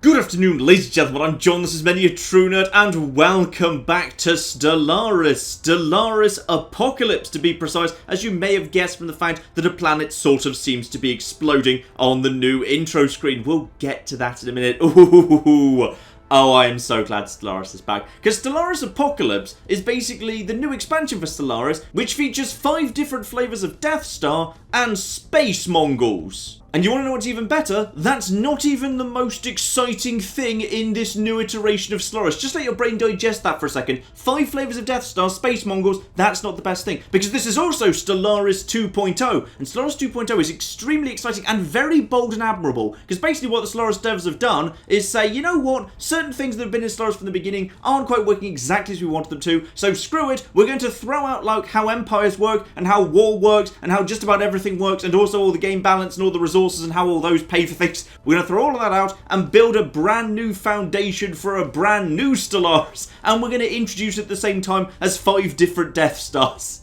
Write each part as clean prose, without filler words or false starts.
Good afternoon, ladies and gentlemen, I'm John, this is Many a True Nerd, and welcome back to Stellaris. Stellaris Apocalypse, to be precise, as you may have guessed from the fact that a planet sort of seems to be exploding on the new intro screen. We'll get to that in a minute. Ooh. Oh, I am so glad Stellaris is back, because Stellaris Apocalypse is basically the new expansion for Stellaris, which features 5 different flavours of Death Star and Space Mongols. And you want to know what's even better? That's not even the most exciting thing in this new iteration of Stellaris. Just let your brain digest that for a second. 5 flavours of Death Star, Space Mongols, that's not the best thing. Because this is also Stellaris 2.0. And Stellaris 2.0 is extremely exciting and very bold and admirable. Because basically what the Stellaris devs have done is say, you know what? Certain things that have been in Stellaris from the beginning aren't quite working exactly as we wanted them to. So screw it. We're going to throw out like how empires work and how war works and how just about everything works and also all the game balance and all the resources and how all those pay for things. We're going to throw all of that out and build a brand new foundation for a brand new Stellaris, and we're going to introduce at the same time as 5 different Death Stars.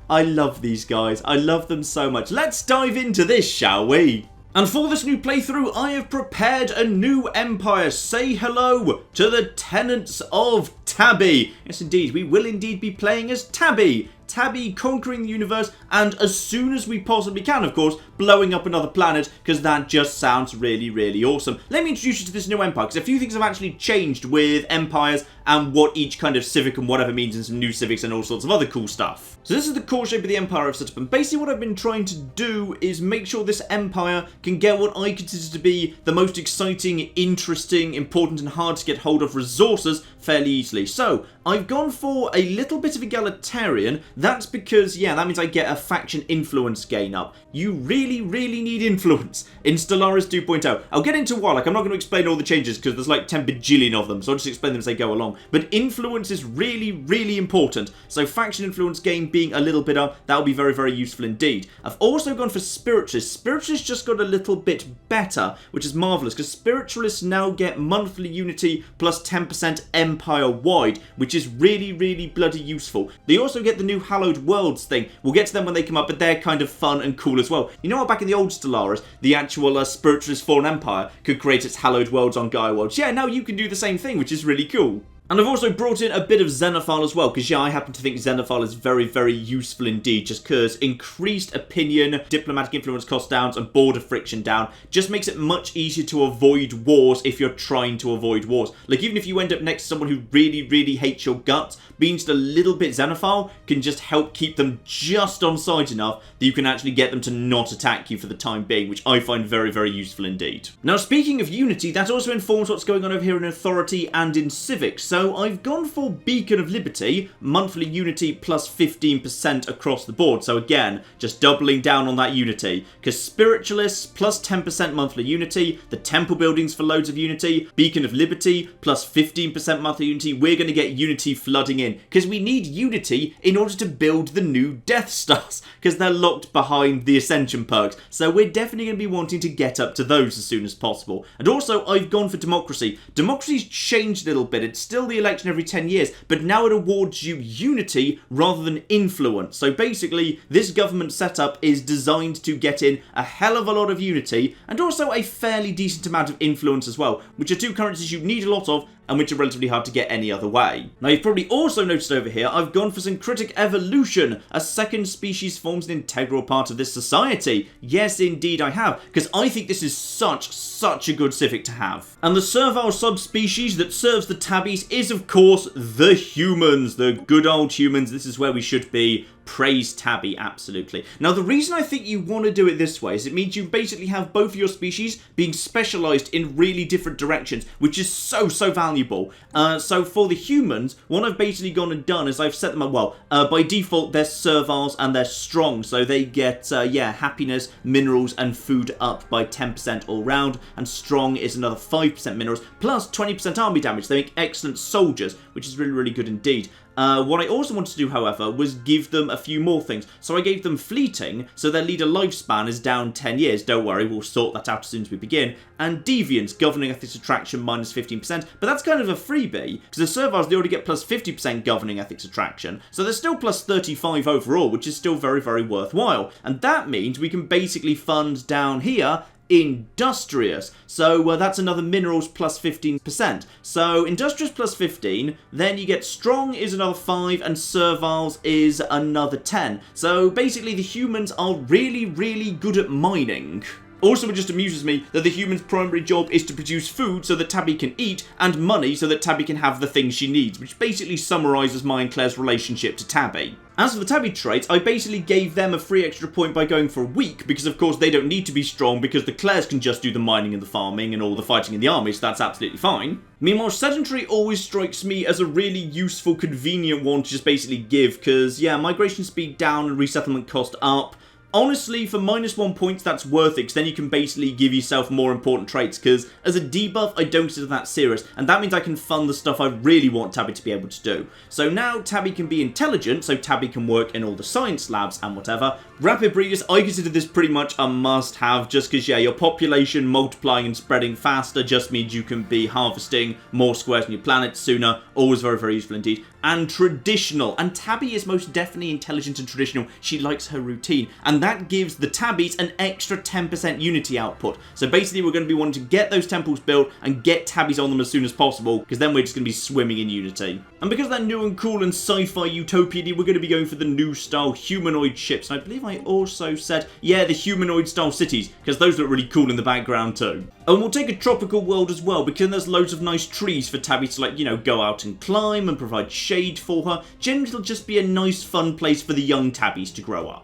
I love these guys. I love them so much. Let's dive into this, shall we? And for this new playthrough, I have prepared a new empire. Say hello to the tenants of Tabby. Yes, indeed, we will indeed be playing as Tabby. Tabby conquering the universe, and as soon as we possibly can, of course, blowing up another planet, because that just sounds really, really awesome. Let me introduce you to this new empire, because a few things have actually changed with empires and what each kind of civic and whatever means, and some new civics and all sorts of other cool stuff. So this is the core shape of the empire I've set up, and basically what I've been trying to do is make sure this empire can get what I consider to be the most exciting, interesting, important and hard to get hold of resources fairly easily. So I've gone for a little bit of egalitarian. That's because, yeah, that means I get a faction influence gain up. You really, really need influence in Stellaris 2.0. I'll get into why. Like, I'm not going to explain all the changes because there's like 10 bajillion of them, so I'll just explain them as they go along. But influence is really, really important. So faction influence gain being a little bit up, that'll be very, very useful indeed. I've also gone for spiritualists. Spiritualists just got a little bit better, which is marvellous, because spiritualists now get monthly unity plus 10% empire-wide, which is really, really bloody useful. They also get the new Hallowed Worlds thing. We'll get to them when they come up, but they're kind of fun and cool as well. You know how back in the old Stellaris, the actual spiritualist Fallen Empire could create its Hallowed Worlds on Gaia Worlds? Yeah, now you can do the same thing, which is really cool. And I've also brought in a bit of Xenophile as well, because yeah, I happen to think Xenophile is very, very useful indeed, just because increased opinion, diplomatic influence cost downs, and border friction down just makes it much easier to avoid wars if you're trying to avoid wars. Like, even if you end up next to someone who really, really hates your guts, being just a little bit Xenophile can just help keep them just on side enough that you can actually get them to not attack you for the time being, which I find very, very useful indeed. Now, speaking of unity, that also informs what's going on over here in authority and in civics. So I've gone for Beacon of Liberty, monthly unity plus 15% across the board. So again, just doubling down on that unity, because spiritualists plus 10% monthly unity, the temple buildings for loads of unity, Beacon of Liberty plus 15% monthly unity. We're going to get unity flooding in, because we need unity in order to build the new Death Stars, because they're locked behind the Ascension perks. So we're definitely going to be wanting to get up to those as soon as possible. And also, I've gone for democracy. Democracy's changed a little bit. It's still the election every 10 years, but now it awards you unity rather than influence. So basically, this government setup is designed to get in a hell of a lot of unity and also a fairly decent amount of influence as well, which are 2 currencies you need a lot of and which are relatively hard to get any other way. Now, you've probably also noticed over here, I've gone for syncritic evolution. A second species forms an integral part of this society. Yes, indeed I have, because I think this is such a good civic to have. And the servile subspecies that serves the Tabbies is, of course, the humans, the good old humans. This is where we should be. Praise Tabby, absolutely. Now, the reason I think you want to do it this way is it means you basically have both of your species being specialised in really different directions, which is so valuable. So for the humans, what I've basically gone and done is I've set them up, well, by default, they're serviles and they're strong, so they get, happiness, minerals, and food up by 10% all round, and strong is another 5% minerals, plus 20% army damage. They make excellent soldiers, which is really, really good indeed. What I also wanted to do, however, was give them a few more things. So I gave them fleeting, so their leader lifespan is down 10 years. Don't worry, we'll sort that out as soon as we begin. And deviance, governing ethics attraction minus 15%, but that's kind of a freebie, because the serviles, they already get plus 50% governing ethics attraction, so they're still plus 35 overall, which is still very, very worthwhile. And that means we can basically fund down here industrious. So that's another minerals plus 15%. So industrious plus 15, then you get strong is another 5 and serviles is another 10. So basically the humans are really, really good at mining. Also, it just amuses me that the human's primary job is to produce food so that Tabby can eat, and money so that Tabby can have the things she needs, which basically summarises mine and Claire's relationship to Tabby. As for the Tabby traits, I basically gave them a free extra point by going for weak, because of course they don't need to be strong because the Claires can just do the mining and the farming and all the fighting in the army, so that's absolutely fine. Meanwhile, sedentary always strikes me as a really useful, convenient one to just basically give, because yeah, migration speed down and resettlement cost up. Honestly, for -1 points, that's worth it, because then you can basically give yourself more important traits, because as a debuff, I don't consider that serious, and that means I can fund the stuff I really want Tabby to be able to do. So now Tabby can be intelligent, so Tabby can work in all the science labs and whatever. Rapid breeders, I consider this pretty much a must-have, just because, yeah, your population multiplying and spreading faster just means you can be harvesting more squares on your planet sooner. Always very, very useful indeed. And traditional. And Tabby is most definitely intelligent and traditional. She likes her routine. And that gives the Tabbies an extra 10% unity output. So basically we're going to be wanting to get those temples built and get Tabbies on them as soon as possible, because then we're just going to be swimming in unity. And because they're new and cool and sci-fi utopian-y, we're going to be going for the new style humanoid ships. And I believe I also said, yeah, the humanoid style cities, because those look really cool in the background too. And we'll take a tropical world as well, because there's loads of nice trees for Tabby to, like, you know, go out and climb and provide shade for her. Generally, it'll just be a nice, fun place for the young Tabbies to grow up.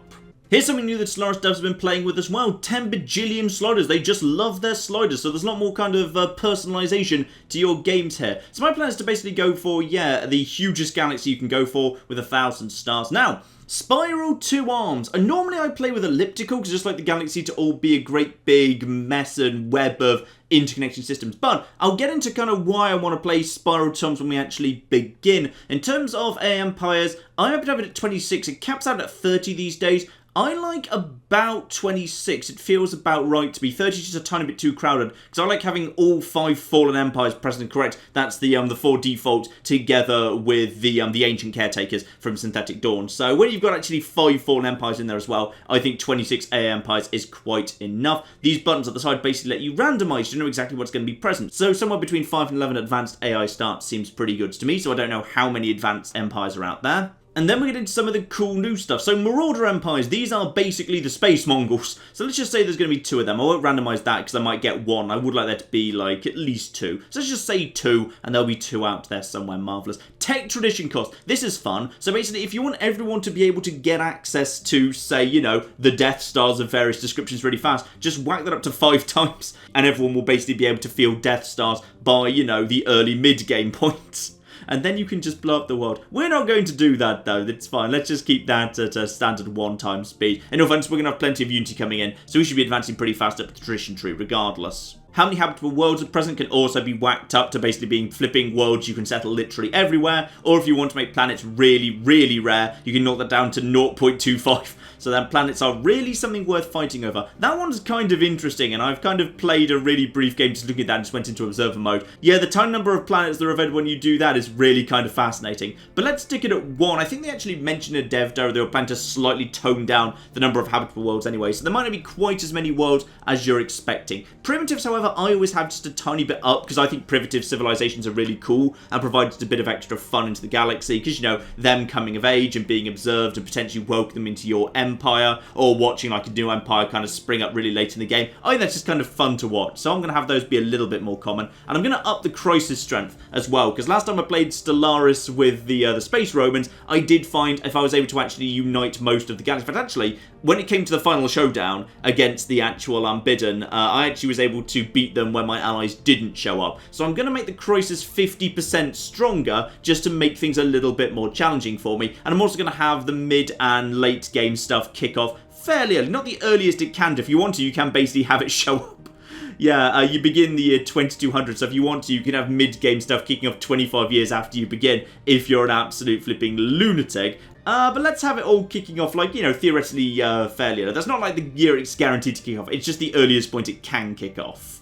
Here's something new that Stellaris devs have been playing with as well. 10 bajillion sliders. They just love their sliders, so there's a lot more kind of personalization to your games here. So my plan is to basically go for, yeah, the hugest galaxy you can go for with 1,000 stars. Now, spiral 2 arms. And normally I play with elliptical, because I just like the galaxy to all be a great big mess and web of interconnection systems. But I'll get into kind of why I want to play spiral 2 arms when we actually begin. In terms of AA empires, I happen to have it at 26. It caps out at 30 these days. I like about 26. It feels about right to be. 30 is just a tiny bit too crowded, because I like having all 5 fallen empires present and correct. That's the 4 default together with the ancient caretakers from Synthetic Dawn. So when you've got actually 5 fallen empires in there as well, I think 26 AA empires is quite enough. These buttons at the side basically let you randomize to know exactly what's going to be present. So somewhere between 5 and 11 advanced AI starts seems pretty good to me, so I don't know how many advanced empires are out there. And then we get into some of the cool new stuff. So Marauder Empires, these are basically the Space Mongols. So let's just say there's going to be 2 of them. I won't randomize that because I might get 1. I would like there to be like at least 2. So let's just say 2, and there'll be 2 out there somewhere. Marvellous. Tech Tradition Cost. This is fun. So basically, if you want everyone to be able to get access to, say, you know, the Death Stars of various descriptions really fast, just whack that up to 5 times, and everyone will basically be able to feel Death Stars by, you know, the early mid-game points. And then you can just blow up the world. We're not going to do that, though. That's fine. Let's just keep that at a standard 1 speed. In all fairness, we're going to have plenty of Unity coming in, so we should be advancing pretty fast up the tradition tree regardless. How many habitable worlds at present can also be whacked up to basically being flipping worlds you can settle literally everywhere. Or if you want to make planets really, really rare, you can knock that down to 0.25. So then planets are really something worth fighting over. That one's kind of interesting, and I've kind of played a really brief game just looking at that and just went into observer mode. Yeah, the tiny number of planets that are available when you do that is really kind of fascinating. But let's stick it at 1. I think they actually mentioned in a dev demo they were planning to slightly tone down the number of habitable worlds anyway, so there might not be quite as many worlds as you're expecting. Primitives, however, I always have just a tiny bit up, because I think primitive civilizations are really cool and provide just a bit of extra fun into the galaxy, because, you know, them coming of age and being observed and potentially welcome them into your empire, or watching like a new empire kind of spring up really late in the game. I think that's just kind of fun to watch, so I'm going to have those be a little bit more common. And I'm going to up the crisis strength as well, because last time I played Stellaris with the Space Romans, I did find if I was able to actually unite most of the galaxy. But actually, when it came to the final showdown against the actual Unbidden, I actually was able to beat them when my allies didn't show up. So I'm going to make the crisis 50% stronger just to make things a little bit more challenging for me. And I'm also going to have the mid and late game stuff kick off fairly early. Not the earliest it can. If you want to, you can basically have it show up. Yeah, you begin the year 2200, so if you want to, you can have mid-game stuff kicking off 25 years after you begin, if you're an absolute flipping lunatic. But let's have it all kicking off, like, you know, theoretically fairly early. That's not like the year it's guaranteed to kick off, it's just the earliest point it can kick off.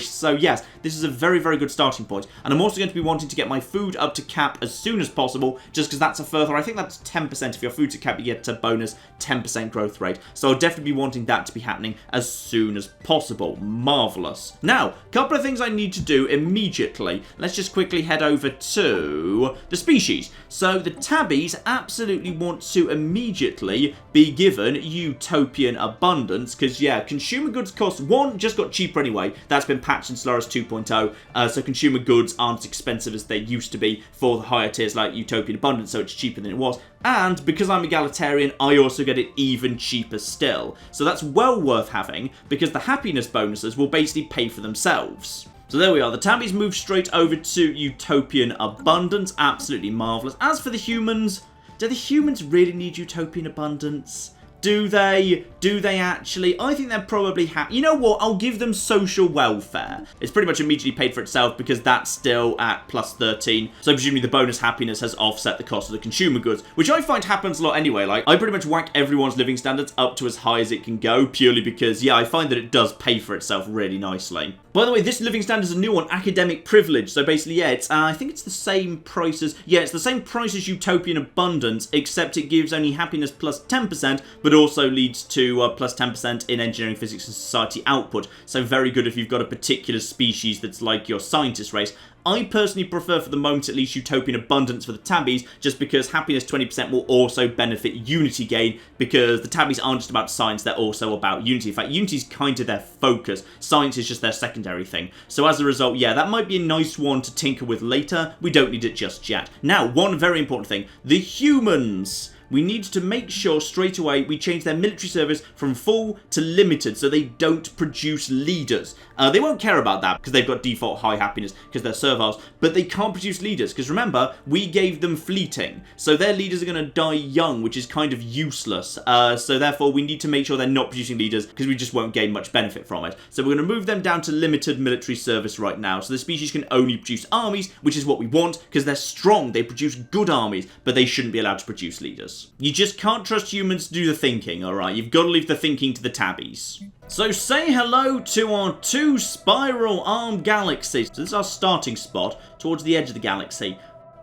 So yes, this is a very, very good starting point. And I'm also going to be wanting to get my food up to cap as soon as possible, just because that's a further, I think that's 10%. If your food's at cap, you get a bonus 10% growth rate. So I'll definitely be wanting that to be happening as soon as possible. Marvellous. Now, a couple of things I need to do immediately. Let's just quickly head over to the species. So the tabbies absolutely want to immediately be given utopian abundance, because yeah, consumer goods cost, one, just got cheaper anyway. That's been patched in Stellaris 2.0, so consumer goods aren't as expensive as they used to be for the higher tiers like utopian abundance, so it's cheaper than it was. And because I'm egalitarian, I also get it even cheaper still. So that's well worth having, because the happiness bonuses will basically pay for themselves. So there we are, the tabbies move straight over to utopian abundance, absolutely marvellous. As for the humans, do the humans really need utopian abundance? Do they? Do they actually? I think they're probably happy. You know what? I'll give them social welfare. It's pretty much immediately paid for itself because that's still at plus 13. So presumably the bonus happiness has offset the cost of the consumer goods, which I find happens a lot anyway. Like, I pretty much whack everyone's living standards up to as high as it can go, purely because, yeah, I find that it does pay for itself really nicely. By the way, this living standard is a new one, academic privilege. So basically, yeah, it's I think it's the same price as, yeah, it's the same price as utopian abundance, except it gives only happiness plus 10%, but also leads to plus 10% in engineering, physics, and society output. So very good if you've got a particular species that's like your scientist race. I personally prefer, for the moment at least, utopian abundance for the tabbies, just because happiness 20% will also benefit unity gain, because the tabbies aren't just about science, they're also about unity. In fact, unity is kind of their focus. Science is just their secondary thing. So as a result, yeah, that might be a nice one to tinker with later. We don't need it just yet. Now, one very important thing. The humans. We need to make sure straight away we change their military service from full to limited so they don't produce leaders. They won't care about that because they've got default high happiness because they're serviles, but they can't produce leaders because remember, we gave them fleeting. So their leaders are going to die young, which is kind of useless. So therefore, we need to make sure they're not producing leaders because we just won't gain much benefit from it. So we're going to move them down to limited military service right now. So the species can only produce armies, which is what we want because they're strong. They produce good armies, but they shouldn't be allowed to produce leaders. You just can't trust humans to do the thinking, alright? You've got to leave the thinking to the tabbies. So say hello to our 2 spiral arm galaxies. So this is our starting spot towards the edge of the galaxy.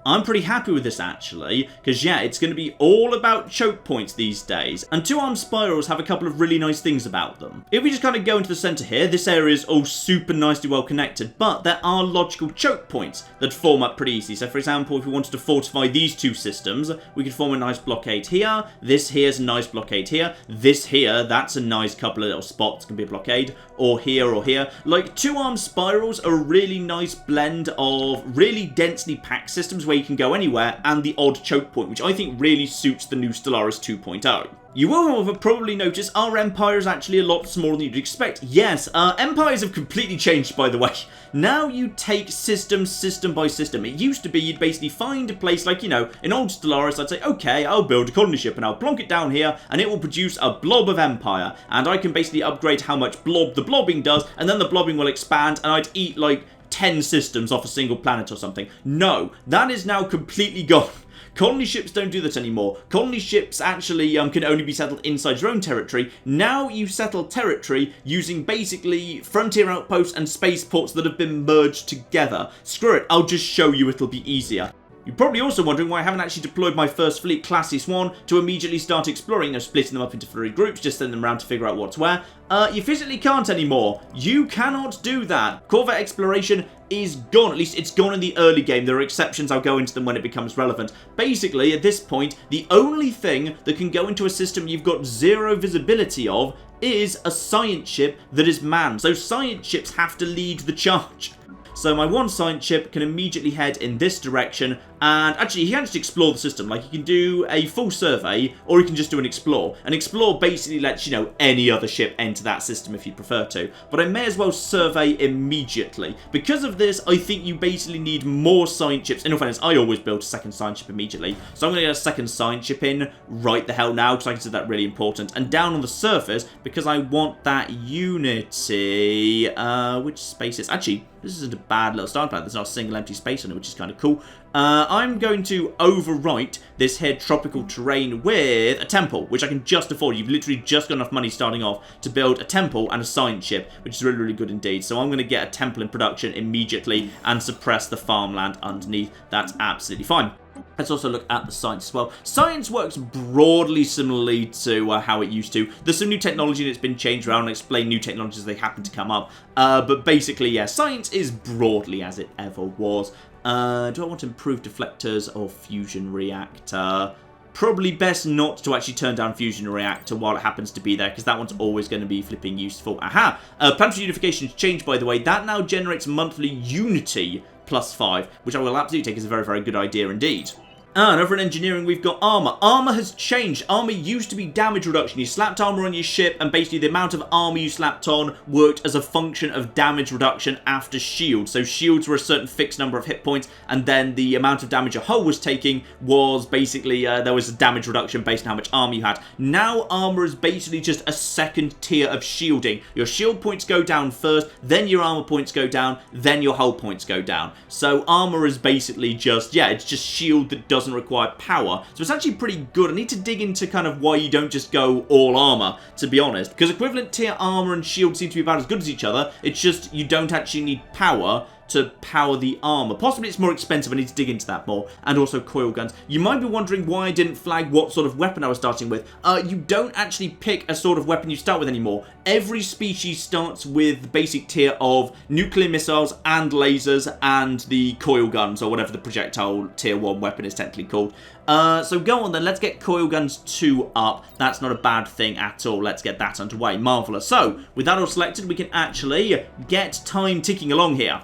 I'm pretty happy with this actually, because yeah, it's going to be all about choke points these days, and 2-arm spirals have a couple of really nice things about them. If we just kind of go into the centre here, this area is all super nicely well connected, but there are logical choke points that form up pretty easily. So for example, if we wanted to fortify these 2 systems, we could form a nice blockade here, this here's a nice blockade here, this here, that's a nice couple of little spots, can be a blockade, or here or here. Like 2-arm spirals are a really nice blend of really densely packed systems where you can go anywhere, and the odd choke point, which I think really suits the new Stellaris 2.0. You will, however, probably notice our empire is actually a lot smaller than you'd expect. Yes, empires have completely changed, by the way. Now you take system by system. It used to be you'd basically find a place like, you know, in old Stellaris, I'd say, okay, I'll build a colony ship and I'll plonk it down here and it will produce a blob of empire. And I can basically upgrade how much blob the blobbing does, and then the blobbing will expand and I'd eat like 10 systems off a single planet or something. No, that is now completely gone. Colony ships don't do that anymore. Colony ships actually can only be settled inside your own territory. Now you settle territory using basically frontier outposts and spaceports that have been merged together. Screw it, I'll just show you, it'll be easier. You're probably also wondering why I haven't actually deployed my first fleet, Classis 1, to immediately start exploring. They're splitting them up into 3 groups, just send them around to figure out what's where. You physically can't anymore. You cannot do that. Corvette exploration is gone. At least it's gone in the early game. There are exceptions. I'll go into them when it becomes relevant. Basically, at this point, the only thing that can go into a system you've got 0 visibility of is a science ship that is manned. So science ships have to lead the charge. So my 1 science ship can immediately head in this direction, and actually he can just explore the system. Like, you can do a full survey, or you can just do an explore. An explore basically lets, you know, any other ship enter that system if you prefer to. But I may as well survey immediately. Because of this, I think you basically need more science ships. In all fairness, I always build a 2nd science ship immediately. So I'm going to get a 2nd science ship in right the hell now, because I consider that really important. And down on the surface, because I want that unity, which space is... Actually, this isn't a bad little starting planet. There's not a single empty space on it, which is kind of cool. I'm going to overwrite this here tropical terrain with a temple, which I can just afford. You've literally just got enough money starting off to build a temple and a science ship, which is really, really good indeed. So I'm going to get a temple in production immediately and suppress the farmland underneath. That's absolutely fine. Let's also look at the science as well. Science works broadly similarly to how it used to. There's some new technology that's been changed around and explain new technologies as they happen to come up. But basically, yeah, science is broadly as it ever was. Do I want to improve deflectors or fusion reactor? Probably best not to actually turn down fusion reactor while it happens to be there, because that one's always going to be flipping useful. Aha! Planetary unification's changed, by the way. That now generates monthly unity +5, which I will absolutely take as a very, very good idea indeed. And over in engineering, we've got armor. Armor has changed. Armor used to be damage reduction. You slapped armor on your ship, and basically the amount of armor you slapped on worked as a function of damage reduction after shields. So shields were a certain fixed number of hit points, and then the amount of damage your hull was taking was basically, there was a damage reduction based on how much armor you had. Now armor is basically just a second tier of shielding. Your shield points go down first, then your armor points go down, then your hull points go down. So armor is basically just, yeah, it's just shield that doesn't require power. So it's actually pretty good. I need to dig into kind of why you don't just go all armor, to be honest, because equivalent tier armor and shield seem to be about as good as each other. It's just you don't actually need power to power the armor. Possibly it's more expensive. I need to dig into that more. And also coil guns. You might be wondering why I didn't flag what sort of weapon I was starting with. You don't actually pick a sort of weapon you start with anymore. Every species starts with the basic tier of nuclear missiles and lasers and the coil guns, or whatever the projectile tier 1 weapon is technically called. So go on then, let's get coil guns 2 up. That's not a bad thing at all. Let's get that underway. Marvellous. So, with that all selected, we can actually get time ticking along here.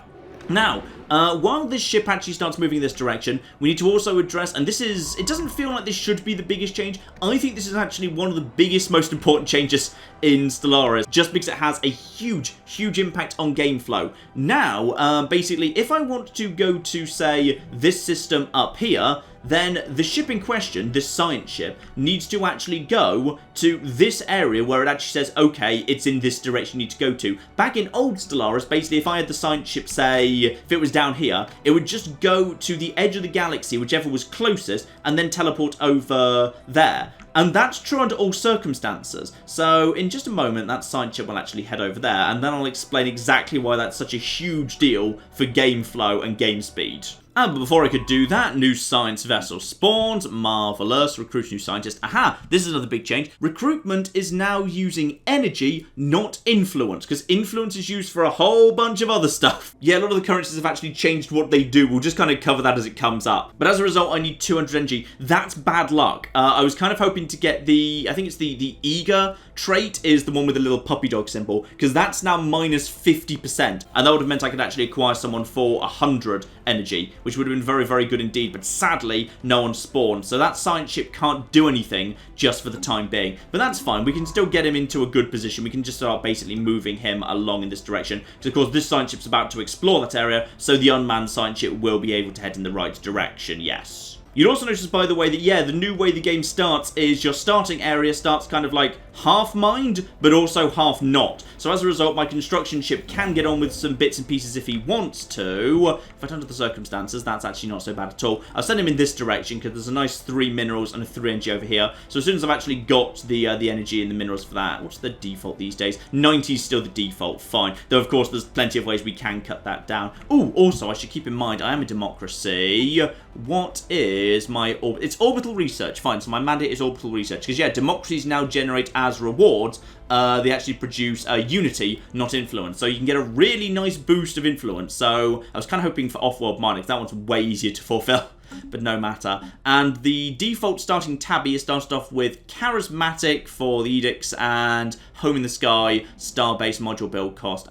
Now, while this ship actually starts moving in this direction, we need to also address, and this is, it doesn't feel like this should be the biggest change. I think this is actually one of the biggest, most important changes in Stellaris, just because it has a huge, huge impact on game flow. Now, basically, if I want to go to, say, this system up here, then the ship in question, this science ship, needs to actually go to this area where it actually says, okay, it's in this direction you need to go to. Back in old Stellaris, basically, if I had the science ship, say, if it was down here, it would just go to the edge of the galaxy, whichever was closest, and then teleport over there. And that's true under all circumstances. So in just a moment, that science ship will actually head over there, and then I'll explain exactly why that's such a huge deal for game flow and game speed. But before I could do that, new science vessel spawned. Marvellous. Recruit new scientist. Aha! This is another big change. Recruitment is now using energy, not influence, because influence is used for a whole bunch of other stuff. Yeah, a lot of the currencies have actually changed what they do. We'll just kind of cover that as it comes up. But as a result, I need 200 energy. That's bad luck. I was kind of hoping to get the, I think it's the eager trait is the one with the little puppy dog symbol, because that's now minus 50%. And that would have meant I could actually acquire someone for 100 energy, which would have been very, very good indeed. But sadly, no one spawned. So that science ship can't do anything just for the time being. But that's fine. We can still get him into a good position. We can just start basically moving him along in this direction. Because, of course, this science ship's about to explore that area, so the unmanned science ship will be able to head in the right direction, yes. You'd also notice, by the way, that, yeah, the new way the game starts is your starting area starts kind of like half mined, but also half not. So as a result, my construction ship can get on with some bits and pieces if he wants to. If I turn to the circumstances, that's actually not so bad at all. I'll send him in this direction because there's a nice 3 minerals and a 3 energy over here. So as soon as I've actually got the energy and the minerals for that, what's the default these days? 90 is still the default, fine. Though, of course, there's plenty of ways we can cut that down. Ooh, also, I should keep in mind, I am a democracy. What is my it's orbital research? Fine, so my mandate is orbital research, because yeah, democracies now generate as rewards, they actually produce unity, not influence, so you can get a really nice boost of influence. So I was kind of hoping for off-world mining, because that one's way easier to fulfill, but no matter. And the default starting tabby is started off with charismatic for the edicts and home in the sky, Starbase module build cost.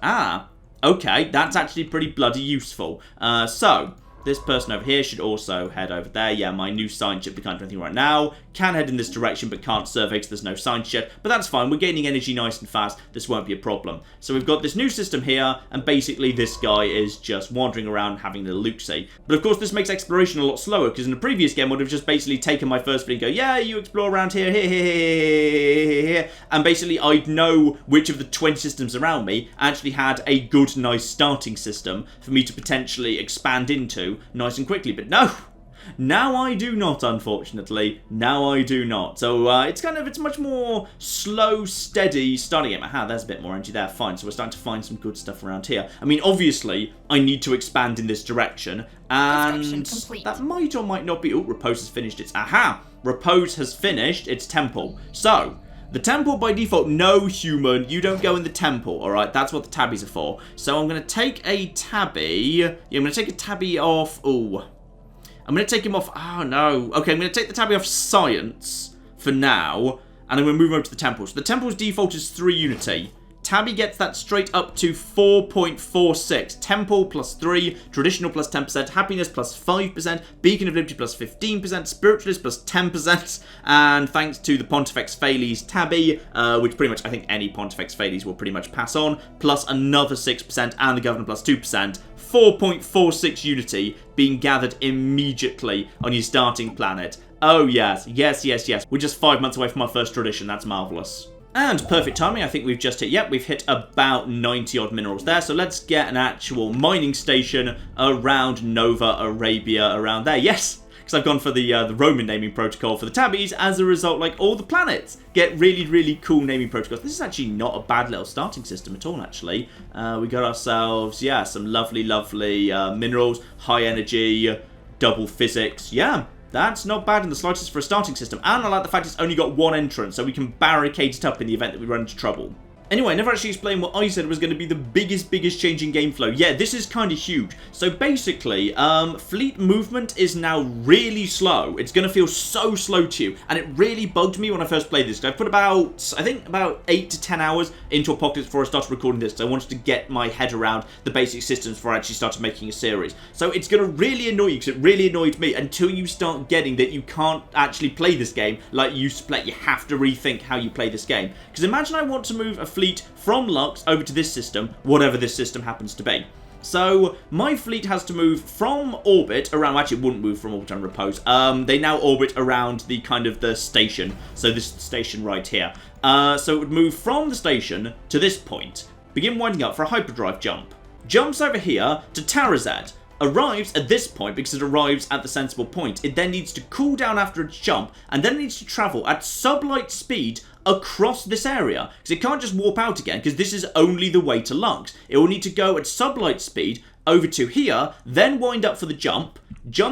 Okay, that's actually pretty bloody useful. So this person over here should also head over there. Yeah, my new science ship, we can't do anything right now. Can head in this direction, but can't survey because there's no science yet. But that's fine. We're gaining energy nice and fast. This won't be a problem. So we've got this new system here, and basically this guy is just wandering around having the look-see. But of course, this makes exploration a lot slower, because in the previous game, I would have just basically taken my first fleet and go, yeah, you explore around here, here. And basically, I'd know which of the 20 systems around me actually had a good, nice starting system for me to potentially expand into do nice and quickly. But no! Now I do not, unfortunately. Now I do not. So it's much more slow, steady starting it. Aha, there's a bit more energy there. Fine. So we're starting to find some good stuff around here. I mean, obviously, I need to expand in this direction. And that might or might not be... Oh, Repose has finished its... Aha! Repose has finished its temple. So... the temple, by default, no human, you don't go in the temple, alright? That's what the tabbies are for. So I'm going to take a tabby... Yeah, I'm going to take a tabby off... Ooh. I'm going to take him off... Oh, no. Okay, I'm going to take the tabby off science for now. And I'm going to move over to the temple. So the temple's default is 3 unity. Tabby gets that straight up to 4.46. Temple plus 3, traditional plus 10%, happiness plus 5%, beacon of liberty plus 15%, spiritualist plus 10%, and thanks to the Pontifex Thales tabby, which pretty much I think any Pontifex Thales will pretty much pass on, plus another 6%, and the governor plus 2%. 4.46 unity being gathered immediately on your starting planet. Oh yes, yes, yes, yes. We're just 5 months away from our first tradition. That's marvellous. And perfect timing, I think we've just hit, yep, we've hit about 90 odd minerals there. So let's get an actual mining station around Nova Arabia around there. Yes, because I've gone for the Roman naming protocol for the tabbies. As a result, like all the planets get really, really cool naming protocols. This is actually not a bad little starting system at all, actually. We got ourselves, yeah, some lovely, lovely minerals, high energy, double physics, yeah. That's not bad in the slightest for a starting system. And I like the fact it's only got one entrance, so we can barricade it up in the event that we run into trouble. Anyway, I never actually explained what I said was going to be the biggest change in game flow. Yeah, this is kind of huge. So basically, fleet movement is now really slow. It's going to feel so slow to you. And it really bugged me when I first played this. I put about, I think, about 8 to 10 hours into Apocalypse before I started recording this. So I wanted to get my head around the basic systems before I actually started making a series. So it's going to really annoy you, because it really annoyed me, until you start getting that you can't actually play this game like you used to play. You have to rethink how you play this game. Because imagine I want to move a fleet from Lux over to this system, whatever this system happens to be. So my fleet has to move from orbit around, actually it wouldn't move from orbit and repose, they now orbit around the kind of the station, so this station right here. So it would move from the station to this point, begin winding up for a hyperdrive jump, jumps over here to Tarazed, arrives at this point because it arrives at the sensible point. It then needs to cool down after its jump, and then it needs to travel at sublight speed across this area, because it can't just warp out again, because this is only the way to Lux. It will need to go at sublight speed over to here, then wind up for the jump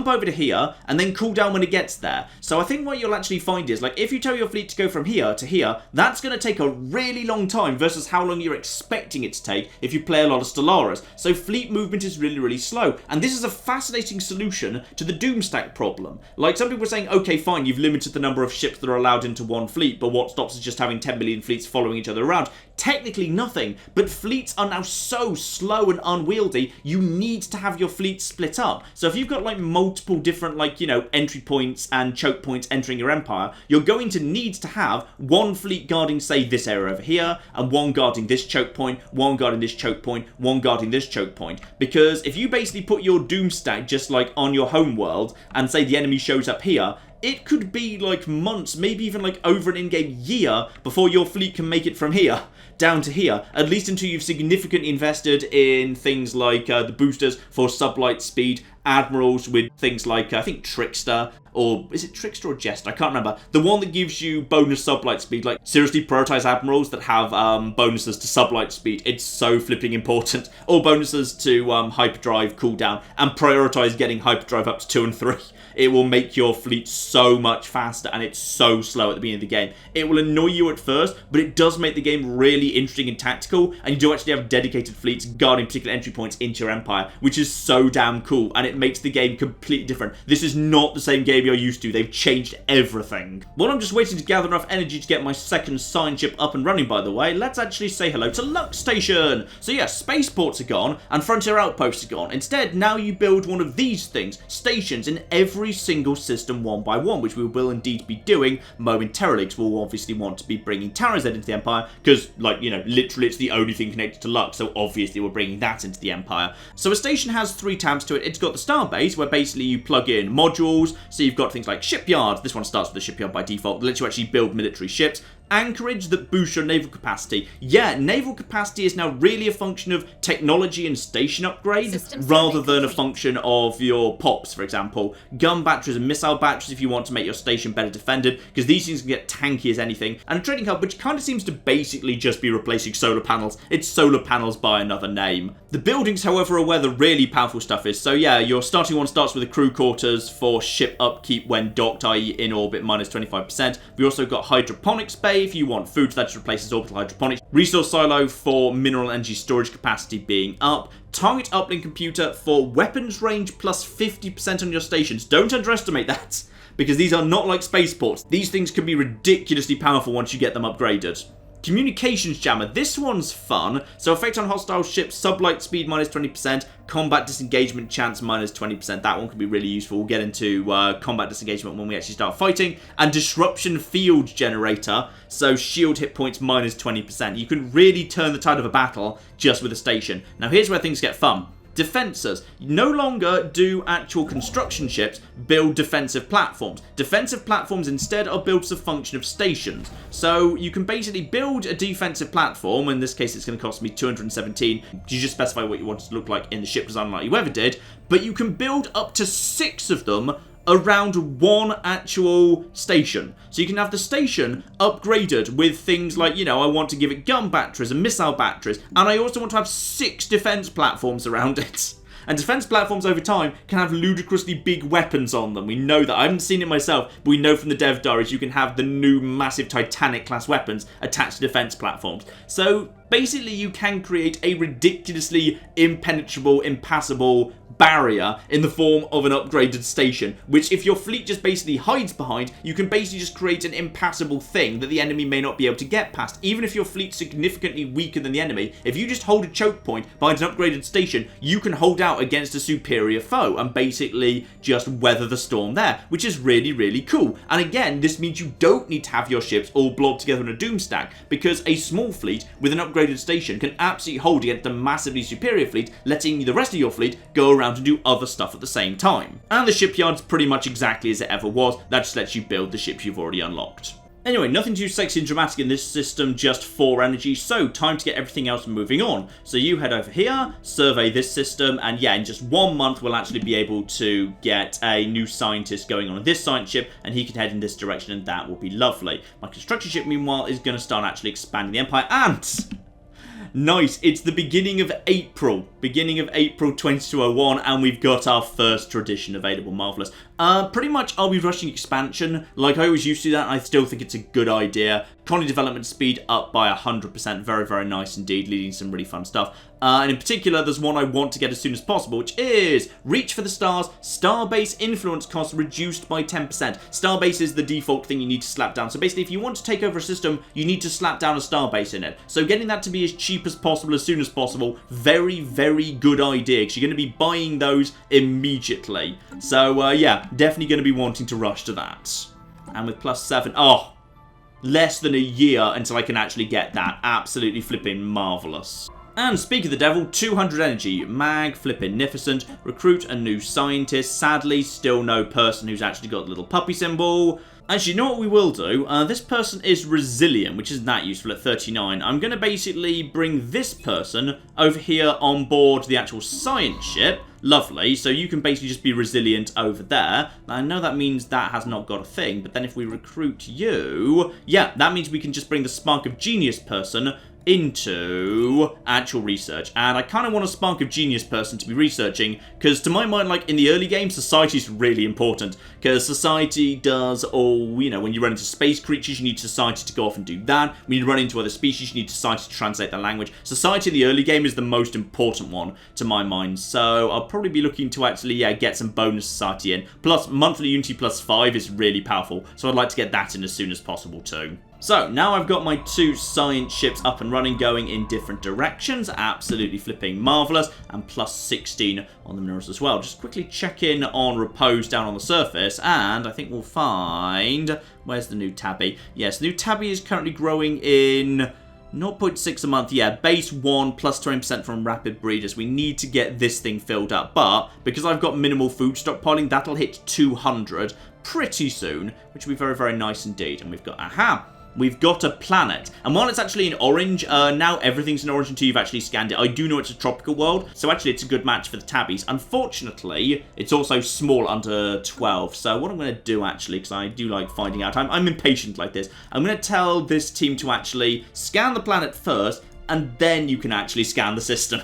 over to here, and then cool down when it gets there. So I think what you'll actually find is, like, if you tell your fleet to go from here to here, that's going to take a really long time versus how long you're expecting it to take if you play a lot of Stellaris. So fleet movement is really, really slow. And this is a fascinating solution to the Doomstack problem. Like, some people are saying, okay, fine, you've limited the number of ships that are allowed into one fleet, but what stops is just having 10 million fleets following each other around? Technically nothing, but fleets are now so slow and unwieldy, you need to have your fleet split up. So if you've got, like, multiple different, like, you know, entry points and choke points entering your empire, you're going to need to have one fleet guarding, say, this area over here, and one guarding this choke point, one guarding this choke point, one guarding this choke point. Because if you basically put your Doomstack just, like, on your home world, and say the enemy shows up here, it could be like months, maybe even like over an in-game year before your fleet can make it from here down to here, at least until you've significantly invested in things like the boosters for sublight speed, admirals with things like, I think Trickster, or is it Trickster or Jester? I can't remember. The one that gives you bonus sublight speed. Like, seriously, prioritize admirals that have bonuses to sublight speed. It's so flipping important. Or bonuses to hyperdrive cooldown, and prioritize getting hyperdrive up to 2 and 3. It will make your fleet so much faster, and it's so slow at the beginning of the game. It will annoy you at first, but it does make the game really interesting and tactical, and you do actually have dedicated fleets guarding particular entry points into your empire, which is so damn cool, and it makes the game completely different. This is not the same game you're used to. They've changed everything. While I'm just waiting to gather enough energy to get my second sign ship up and running, by the way, let's actually say hello to Lux Station. So yeah, spaceports are gone, and frontier outposts are gone. Instead, now you build one of these things, stations, in every single system one by one, which we will indeed be doing momentarily, because we'll obviously want to be bringing Tarazed into the Empire, because, like, you know, literally it's the only thing connected to Lux, so obviously we're bringing that into the Empire. So a station has 3 tabs to it. It's got the Starbase, where basically you plug in modules, so you've got things like shipyards. This one starts with the shipyard by default, that lets you actually build military ships. Anchorage that boosts your naval capacity. Yeah, naval capacity is now really a function of technology and station upgrade rather than a function of your pops, for example. Gun batteries and missile batteries if you want to make your station better defended, because these things can get tanky as anything. And a trading hub which kind of seems to basically just be replacing solar panels. It's solar panels by another name. The buildings, however, are where the really powerful stuff is. So yeah, your starting one starts with the crew quarters for ship upkeep when docked, i.e. in orbit, minus 25%. We also got hydroponics bay if you want food, that just replaces orbital hydroponics. Resource silo for mineral energy storage capacity being up. Target uplink computer for weapons range plus 50% on your stations. Don't underestimate that, because these are not like spaceports. These things can be ridiculously powerful once you get them upgraded. Communications jammer. This one's fun. So effect on hostile ships, sublight speed minus 20%, combat disengagement chance minus 20%. That one can be really useful. We'll get into combat disengagement when we actually start fighting. And disruption field generator. So shield hit points minus 20%. You can really turn the tide of a battle just with a station. Now here's where things get fun. Defensors. No longer do actual construction ships build defensive platforms. Defensive platforms instead are built as a function of stations. So you can basically build a defensive platform. In this case, it's going to cost me 217. You just specify what you want it to look like in the ship design like you ever did. But you can build up to 6 of them around one actual station. So you can have the station upgraded with things like, you know, I want to give it gun batteries and missile batteries, and I also want to have 6 defense platforms around it. And defense platforms over time can have ludicrously big weapons on them. We know that. I haven't seen it myself, but we know from the dev diaries you can have the new massive Titanic class weapons attached to defense platforms. So basically you can create a ridiculously impenetrable, impassable barrier in the form of an upgraded station, which if your fleet just basically hides behind, you can basically just create an impassable thing that the enemy may not be able to get past. Even if your fleet's significantly weaker than the enemy, if you just hold a choke point behind an upgraded station, you can hold out against a superior foe and basically just weather the storm there, which is really, really cool. And again, this means you don't need to have your ships all blobbed together in a doom stack, because a small fleet with an upgraded station can absolutely hold against a massively superior fleet, letting the rest of your fleet go around and do other stuff at the same time. And the shipyard's pretty much exactly as it ever was. That just lets you build the ships you've already unlocked. Anyway, nothing too sexy and dramatic in this system, just 4 energy, so time to get everything else moving on. So you head over here, survey this system, and yeah, in just 1 month we'll actually be able to get a new scientist going on this science ship, and he can head in this direction, and that will be lovely. My construction ship, meanwhile, is going to start actually expanding the empire, and nice, it's the beginning of April 2201, and we've got our first tradition available. Marvellous. Pretty much I'll be rushing expansion like I always used to do that, and I still think it's a good idea. Colony development speed up by 100%, very, very nice indeed, leading to some really fun stuff. And in particular, there's one I want to get as soon as possible, which is Reach for the Stars, Starbase influence cost reduced by 10%. Starbase is the default thing you need to slap down. So basically, if you want to take over a system, you need to slap down a Starbase in it. So getting that to be as cheap as possible, as soon as possible, very, very good idea, because you're going to be buying those immediately. So yeah, definitely going to be wanting to rush to that. And with +7, oh, less than a year until I can actually get that. Absolutely flipping marvellous. And speak of the devil, 200 energy, mag-flippinificent, recruit a new scientist, sadly still no person who's actually got the little puppy symbol. Actually, you know what we will do? This person is resilient, which isn't that useful at 39. I'm going to basically bring this person over here on board the actual science ship. Lovely, so you can basically just be resilient over there. Now, I know that means that has not got a thing, but then if we recruit you, yeah, that means we can just bring the Spark of Genius person into actual research. And I kind of want a Spark of Genius person to be researching, because to my mind, like in the early game, society is really important, because society does all, you know, when you run into space creatures, you need society to go off and do that. When you run into other species, you need society to translate their language. Society in the early game is the most important one to my mind, so I'll probably be looking to actually, yeah, get some bonus society in. Plus, monthly Unity +5 is really powerful, so I'd like to get that in as soon as possible too. So, now I've got my 2 science ships up and running, going in different directions. Absolutely flipping marvellous. And +16 on the minerals as well. Just quickly check in on repose down on the surface, and I think we'll find... Where's the new tabby? Yes, the new tabby is currently growing in 0.6 a month. Yeah, base 1 +20% from rapid breeders. We need to get this thing filled up, but because I've got minimal food stockpiling, that'll hit 200 pretty soon, which will be very, very nice indeed. And we've got, aha! we've got a planet. And while it's actually in orange, now everything's in orange until you've actually scanned it. I do know it's a tropical world, so actually it's a good match for the tabbies. Unfortunately, it's also small, under 12. So what I'm going to do, actually, because I do like finding out, I'm impatient like this. I'm going to tell this team to actually scan the planet first, and then you can actually scan the system.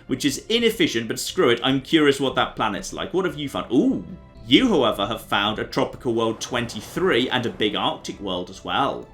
Which is inefficient, but screw it. I'm curious what that planet's like. What have you found? Ooh. You, however, have found a tropical world 23 and a big Arctic world as well.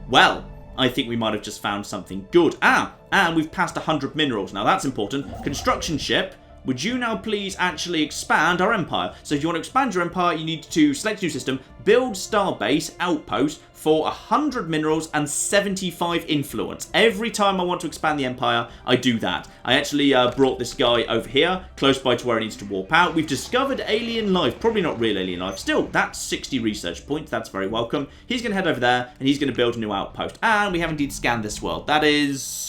Well, I think we might have just found something good. And we've passed 100 minerals. Now, that's important. Construction ship, would you now please actually expand our empire? So if you want to expand your empire, you need to select a new system, build Starbase outpost for 100 minerals and 75 influence. Every time I want to expand the empire, I do that. I actually brought this guy over here, close by to where he needs to warp out. We've discovered alien life. Probably not real alien life. Still, that's 60 research points. That's very welcome. He's going to head over there, and he's going to build a new outpost. And we have indeed scanned this world. That is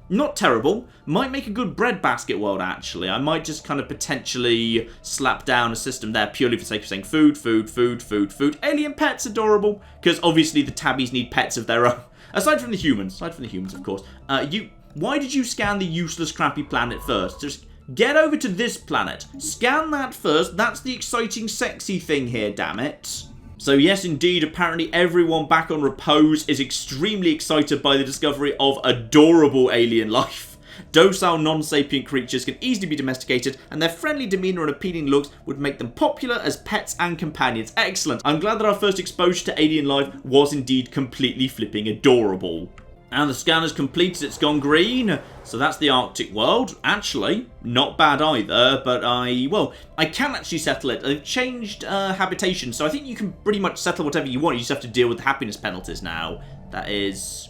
not terrible. Might make a good breadbasket world, actually. I might just kind of potentially slap down a system there purely for the sake of saying food, food, food, food, food. Alien pets, adorable. Because obviously the tabbies need pets of their own. Aside from the humans, of course. Why did you scan the useless, crappy planet first? Just get over to this planet. Scan that first. That's the exciting, sexy thing here, damn it. So yes, indeed, apparently everyone back on Repose is extremely excited by the discovery of adorable alien life. Docile, non-sapient creatures can easily be domesticated, and their friendly demeanour and appealing looks would make them popular as pets and companions. Excellent. I'm glad that our first exposure to alien life was indeed completely flipping adorable. And the scanner's completed, it's gone green. So that's the Arctic world. Actually, not bad either, but I can actually settle it. They've changed habitation, so I think you can pretty much settle whatever you want. You just have to deal with the happiness penalties now. That's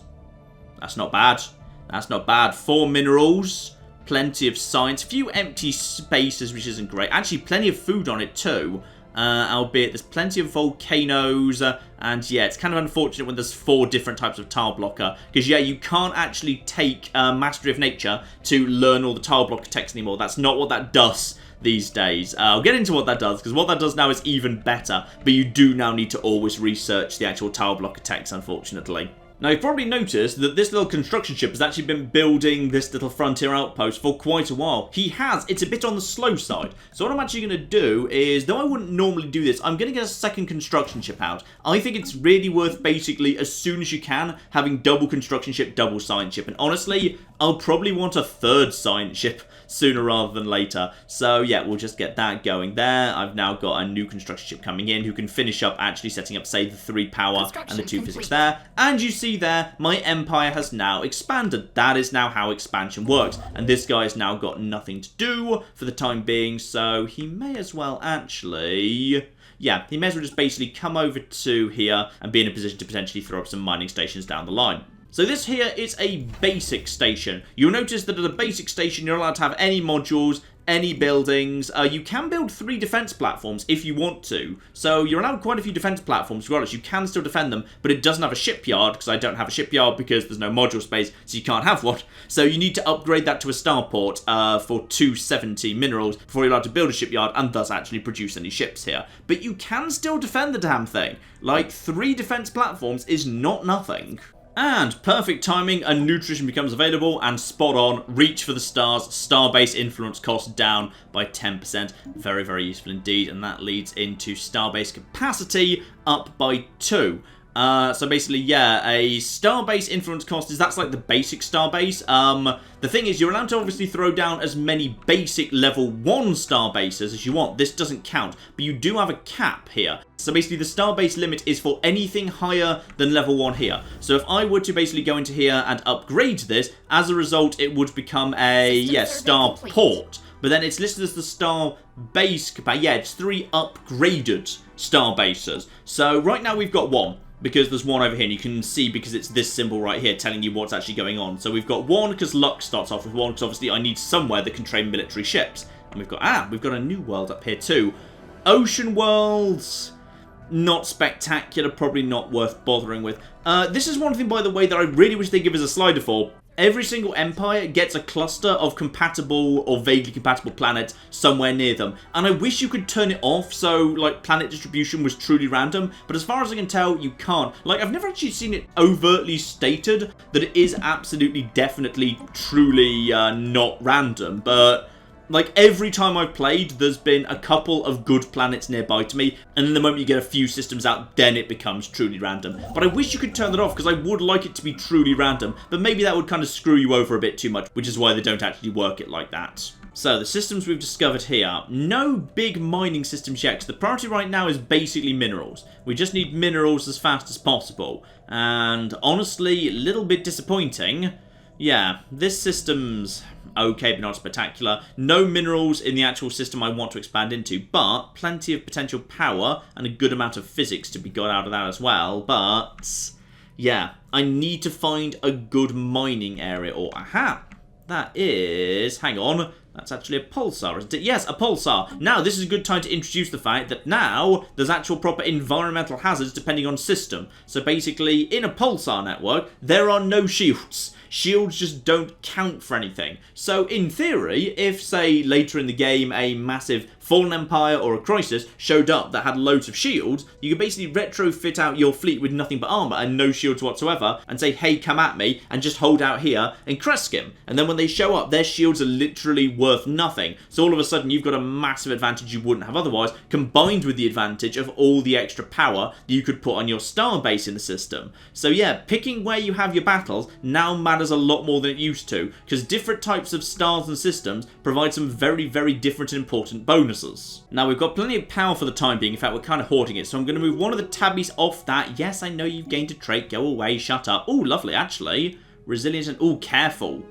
not bad. That's not bad. 4 minerals, plenty of science, few empty spaces, which isn't great. Actually, plenty of food on it too. Albeit there's plenty of volcanoes, and yeah, it's kind of unfortunate when there's 4 different types of tile blocker, because yeah, you can't actually take Mastery of Nature to learn all the tile blocker text anymore. That's not what that does these days. I'll get into what that does, because what that does now is even better, but you do now need to always research the actual tile blocker text, unfortunately. Now, you've probably noticed that this little construction ship has actually been building this little frontier outpost for quite a while. He has. It's a bit on the slow side. So what I'm actually going to do is, though I wouldn't normally do this, I'm going to get a second construction ship out. I think it's really worth, basically, as soon as you can, having double construction ship, double science ship. And honestly, I'll probably want a third science ship sooner rather than later. So yeah, we'll just get that going there. I've now got a new construction ship coming in who can finish up actually setting up, say, the 3 power and the 2 physics there. And you see there, my empire has now expanded. That is now how expansion works. And this guy has now got nothing to do for the time being, so he may as well actually... yeah, he may as well just basically come over to here and be in a position to potentially throw up some mining stations down the line. So this here is a basic station. You'll notice that at a basic station, you're allowed to have any modules, any buildings. You can build 3 defense platforms if you want to. So you're allowed quite a few defense platforms, regardless. You can still defend them, but it doesn't have a shipyard, because I don't have a shipyard because there's no module space, so you can't have one. So you need to upgrade that to a starport for 270 minerals before you're allowed to build a shipyard and thus actually produce any ships here. But you can still defend the damn thing. Like, 3 defense platforms is not nothing. And perfect timing, a nutrition becomes available, and spot on, reach for the stars, Starbase influence cost down by 10%. Very, very useful indeed, and that leads into Starbase capacity up by 2. So basically, yeah, a Starbase influence cost that's like the basic Starbase. The thing is, you're allowed to obviously throw down as many basic level 1 Starbases as you want. This doesn't count, but you do have a cap here. So basically, the Starbase limit is for anything higher than level 1 here. So if I were to basically go into here and upgrade this, as a result, it would become a, starport. But then it's listed as the Starbase capacity. Yeah, it's 3 upgraded Starbases. So right now we've got 1. Because there's 1 over here, and you can see because it's this symbol right here telling you what's actually going on. So we've got 1 because luck starts off with 1, because obviously I need somewhere that can train military ships. And we've got a new world up here too. Ocean worlds, not spectacular, probably not worth bothering with. This is one thing, by the way, that I really wish they'd give us a slider for. Every single empire gets a cluster of compatible or vaguely compatible planets somewhere near them. And I wish you could turn it off so, like, planet distribution was truly random. But as far as I can tell, you can't. Like, I've never actually seen it overtly stated that it is absolutely, definitely, truly not random. But like, every time I've played, there's been a couple of good planets nearby to me, and then the moment you get a few systems out, then it becomes truly random. But I wish you could turn that off, because I would like it to be truly random, but maybe that would kind of screw you over a bit too much, which is why they don't actually work it like that. So, the systems we've discovered here. No big mining systems yet, because the priority right now is basically minerals. We just need minerals as fast as possible. And, honestly, a little bit disappointing. Yeah, this system's okay, but not spectacular. No minerals in the actual system I want to expand into, but plenty of potential power and a good amount of physics to be got out of that as well. But, yeah, I need to find a good mining area. Or, aha, that is, hang on, that's actually a pulsar, isn't it? Yes, a pulsar. Now, this is a good time to introduce the fact that now there's actual proper environmental hazards depending on system. So basically, in a pulsar network, there are no shields. Shields just don't count for anything. So, in theory, if, say, later in the game, a massive Fallen Empire or a Crisis showed up that had loads of shields, you could basically retrofit out your fleet with nothing but armor and no shields whatsoever, and say, hey, come at me, and just hold out here and crest skim. And then when they show up, their shields are literally worth nothing. So all of a sudden, you've got a massive advantage you wouldn't have otherwise, combined with the advantage of all the extra power you could put on your Starbase in the system. So yeah, picking where you have your battles now matters a lot more than it used to, because different types of stars and systems provide some very, very different and important bonuses. Now, we've got plenty of power for the time being. In fact, we're kind of hoarding it, so I'm going to move one of the tabbies off that. Yes, I know you've gained a trait. Go away, shut up. Oh, lovely, actually. Resilient and, oh, careful.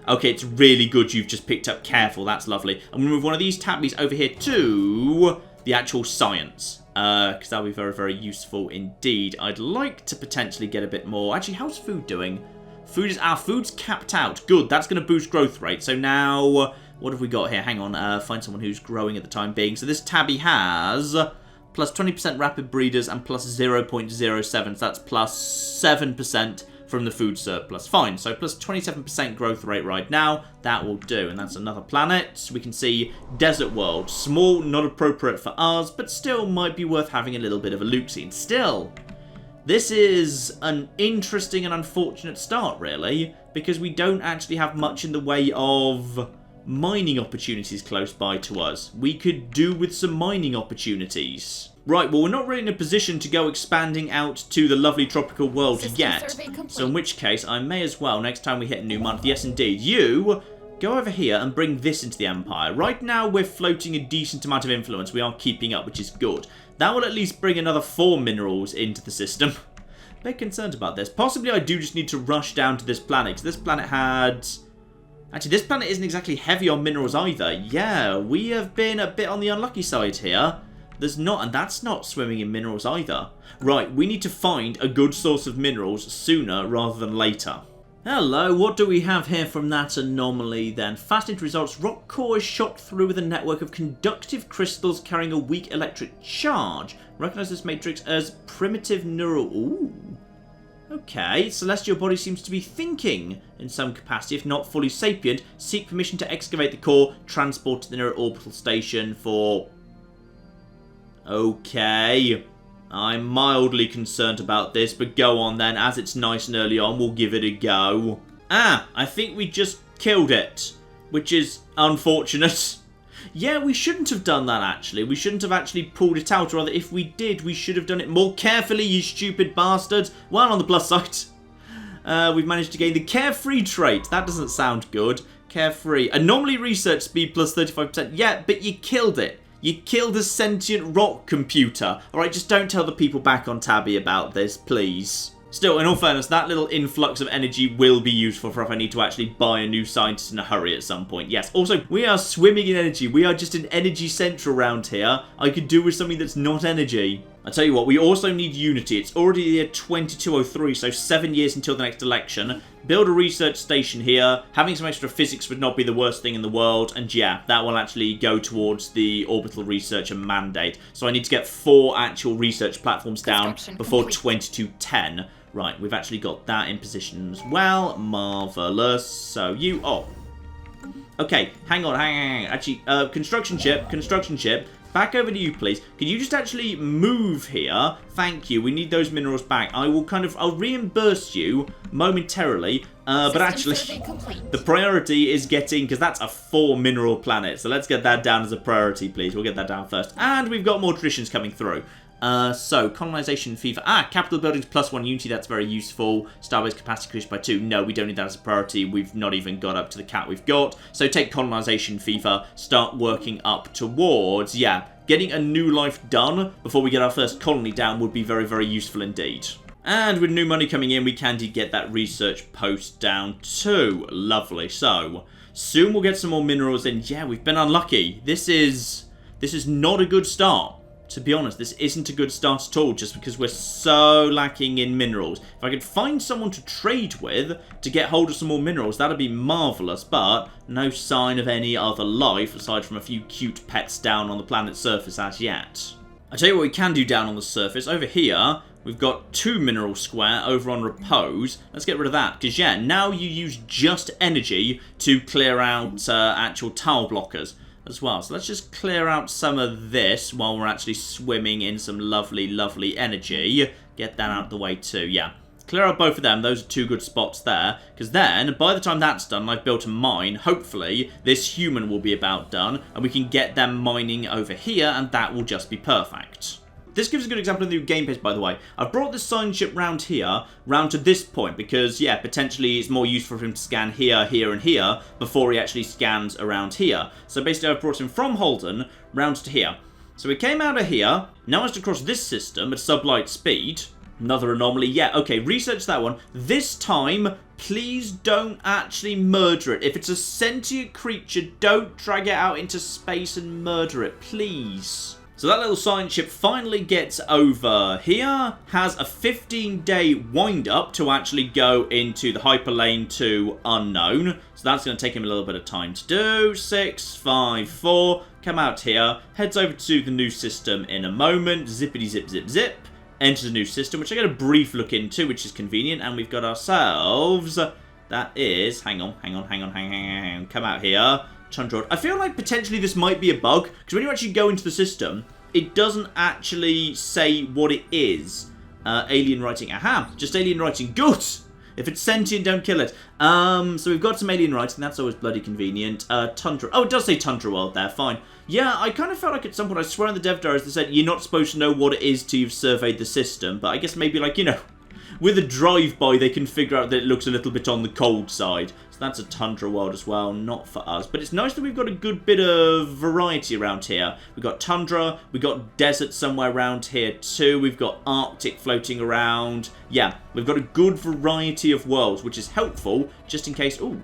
Okay, it's really good you've just picked up careful. That's lovely. I'm going to move one of these tabbies over here to the actual science, because that'll be very, very useful indeed. I'd like to potentially get a bit more. Actually, how's food doing? Our food's capped out. Good, that's going to boost growth rate. So now, what have we got here? Hang on, find someone who's growing at the time being. So this tabby has plus 20% rapid breeders and plus 0.07. So that's plus 7% from the food surplus. Fine, so plus 27% growth rate right now. That will do, and that's another planet. We can see Desert World. Small, not appropriate for us, but still might be worth having a little bit of a look scene. Still, this is an interesting and unfortunate start, really, because we don't actually have much in the way of mining opportunities close by to us. We could do with some mining opportunities. Right, well, we're not really in a position to go expanding out to the lovely tropical world yet, so in which case I may as well, next time we hit a new month, yes indeed, you go over here and bring this into the Empire. Right now we're floating a decent amount of influence. We are keeping up, which is good. That will at least bring another 4 minerals into the system. A bit concerned about this. Possibly I do just need to rush down to this planet, because this planet had... Actually, this planet isn't exactly heavy on minerals either. Yeah, we have been a bit on the unlucky side here. There's not, and that's not swimming in minerals either. Right, we need to find a good source of minerals sooner rather than later. Hello, what do we have here from that anomaly then? Fascinating results. Rock core is shot through with a network of conductive crystals carrying a weak electric charge. Recognize this matrix as primitive neural... Ooh. Okay, celestial body seems to be thinking in some capacity, if not fully sapient. Seek permission to excavate the core, transport to the near orbital station for... Okay, I'm mildly concerned about this, but go on then. As it's nice and early on, we'll give it a go. Ah, I think we just killed it, which is unfortunate. Yeah, we shouldn't have done that, actually. We shouldn't have actually pulled it out, or rather, if we did, we should have done it more carefully, you stupid bastards. Well, on the plus side, we've managed to gain the Carefree trait. That doesn't sound good. Carefree. Anomaly research speed plus 35%. Yeah, but you killed it. You killed a sentient rock computer. Alright, just don't tell the people back on Tabby about this, please. Still, in all fairness, that little influx of energy will be useful for if I need to actually buy a new scientist in a hurry at some point. Yes, also, we are swimming in energy. We are just an energy central around here. I could do with something that's not energy. I tell you what, we also need unity. It's already the year 2203, so 7 years until the next election. Build a research station here. Having some extra physics would not be the worst thing in the world. And yeah, that will actually go towards the orbital researcher mandate. So I need to get 4 actual research platforms down before 2210. Right, we've actually got that in position as well. Marvellous. So you... Oh. Okay, hang on. Actually, construction ship. Back over to you, please. Can you just actually move here? Thank you. We need those minerals back. I'll reimburse you momentarily. But actually, the priority is getting, because that's a 4 mineral planet. So let's get that down as a priority, please. We'll get that down first. And we've got more traditions coming through. So, colonization fever. Capital buildings +1 unity, that's very useful. Starbase capacity increased by 2. No, we don't need that as a priority. We've not even got up to the cap we've got. So take colonization fever, start working up towards, getting a new life done before we get our first colony down would be very, very useful indeed. And with new money coming in, we can indeed get that research post down too. Lovely. So, soon we'll get some more minerals in. Yeah, we've been unlucky. This is not a good start. To be honest, this isn't a good start at all, just because we're so lacking in minerals. If I could find someone to trade with to get hold of some more minerals, that'd be marvellous, but no sign of any other life, aside from a few cute pets down on the planet's surface as yet. I'll tell you what we can do down on the surface. Over here, we've got 2 mineral square over on repose. Let's get rid of that, because now you use just energy to clear out actual tile blockers as well. So let's just clear out some of this while we're actually swimming in some lovely, lovely energy. Get that out of the way too, Clear out both of them. Those are 2 good spots there. Because then, by the time that's done, I've built a mine. Hopefully, this human will be about done. And we can get them mining over here, and that will just be perfect. This gives a good example of the new game pace, by the way. I've brought this sign ship round here, round to this point, because, potentially it's more useful for him to scan here, here, and here, before he actually scans around here. So basically I've brought him from Holden, round to here. So he came out of here, now has to cross this system at sublight speed. Another anomaly, okay, research that one. This time, please don't actually murder it. If it's a sentient creature, don't drag it out into space and murder it, please. So that little science ship finally gets over here, has a 15-day wind-up to actually go into the Hyperlane to Unknown. So that's going to take him a little bit of time to do. 6, 5, 4, come out here, heads over to the new system in a moment. Zippity zip zip zip. Enters a new system, which I get a brief look into, which is convenient. And we've got ourselves, that is, hang on, come out here. Tundra. I feel like potentially this might be a bug, because when you actually go into the system, it doesn't actually say what it is. Alien writing. Aha! Just alien writing. Good! If it's sentient, don't kill it. So we've got some alien writing. That's always bloody convenient. Tundra. Oh, it does say Tundra World there. Fine. Yeah, I kind of felt like at some point, I swear in the dev diaries, they said you're not supposed to know what it is till you've surveyed the system. But I guess maybe, like, with a drive-by, they can figure out that it looks a little bit on the cold side. So that's a Tundra World as well, not for us. But it's nice that we've got a good bit of variety around here. We've got Tundra, we've got desert somewhere around here too. We've got Arctic floating around. Yeah, we've got a good variety of worlds, which is helpful, just in case... Ooh,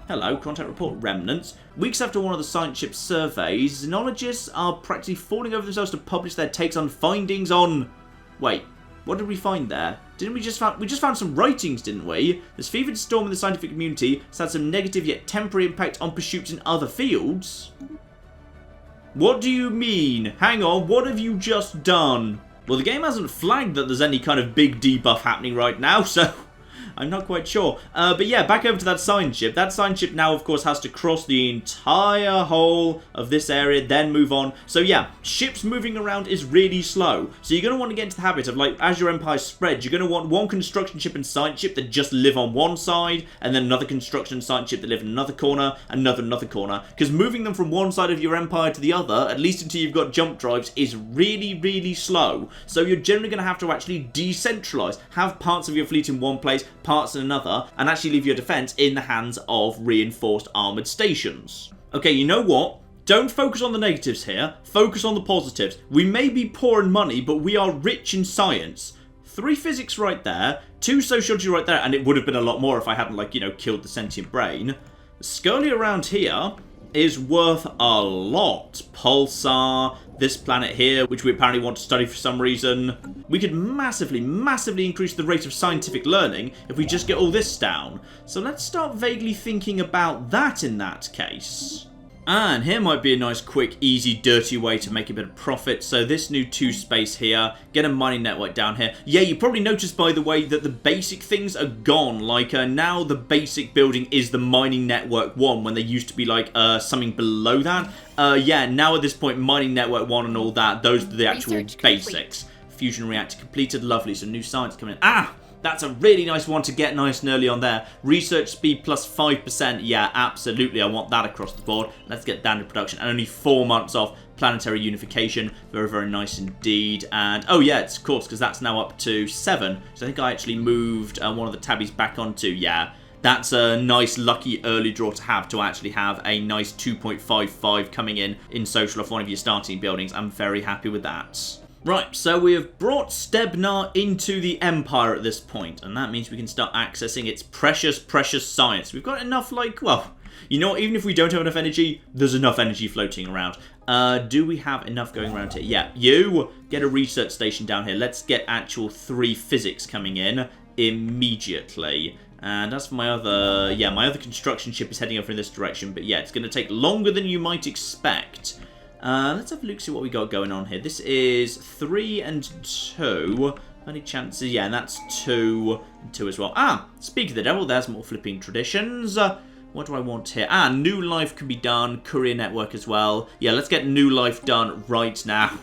hello, contact report remnants. Weeks after one of the science ship's surveys, xenologists are practically falling over themselves to publish their takes on findings on... Wait. What did we find there? Didn't we just found some writings, didn't we? This fevered storm in the scientific community has had some negative yet temporary impact on pursuits in other fields. What do you mean? Hang on, what have you just done? Well, the game hasn't flagged that there's any kind of big debuff happening right now, so... I'm not quite sure. But yeah, back over to that science ship. That science ship now, of course, has to cross the entire whole of this area, then move on. So yeah, ships moving around is really slow. So you're going to want to get into the habit of, like, as your empire spreads, you're going to want one construction ship and science ship that just live on one side, and then another construction science ship that live in another corner, another corner. Because moving them from one side of your empire to the other, at least until you've got jump drives, is really, really slow. So you're generally going to have to actually decentralize. Have parts of your fleet in one place, parts in another, and actually leave your defense in the hands of reinforced armored stations. Okay, you know what? Don't focus on the negatives here. Focus on the positives. We may be poor in money, but we are rich in science. 3 physics right there, 2 sociology right there, and it would have been a lot more if I hadn't, like, killed the sentient brain. Scully around here is worth a lot. Pulsar, this planet here, which we apparently want to study for some reason. We could massively, massively increase the rate of scientific learning if we just get all this down. So let's start vaguely thinking about that in that case. And here might be a nice, quick, easy, dirty way to make a bit of profit. So this new 2 space here, get a mining network down here. Yeah, you probably noticed, by the way, that the basic things are gone. Like, now the basic building is the mining network 1, when there used to be, like, something below that. Yeah, now at this point, mining network 1 and all that, those are the actual basics. Fusion reactor completed, lovely. So new science coming in. Ah! That's a really nice one to get nice and early on there. Research speed plus 5%. Yeah, absolutely. I want that across the board. Let's get down to production. And only 4 months off planetary unification. Very, very nice indeed. And, oh yeah, it's of course, because that's now up to 7. So I think I actually moved one of the tabbies back onto, yeah. That's a nice, lucky early draw to have actually have a nice 2.55 coming in social off one of your starting buildings. I'm very happy with that. Right, so we have brought Stebnar into the Empire at this point, and that means we can start accessing its precious, precious science. We've got enough, like, well, you know what, even if we don't have enough energy, there's enough energy floating around. Do we have enough going around here? Yeah, you get a research station down here. Let's get actual 3 physics coming in immediately. And as for my other, yeah, my other construction ship is heading over in this direction, but yeah, it's going to take longer than you might expect. Let's have a look, see what we got going on here. This is 3 and 2. Any chances? Yeah, and that's 2 and 2 as well. Ah, speak of the devil, there's more flipping traditions. What do I want here? Ah, new life can be done. Courier network as well. Yeah, let's get new life done right now.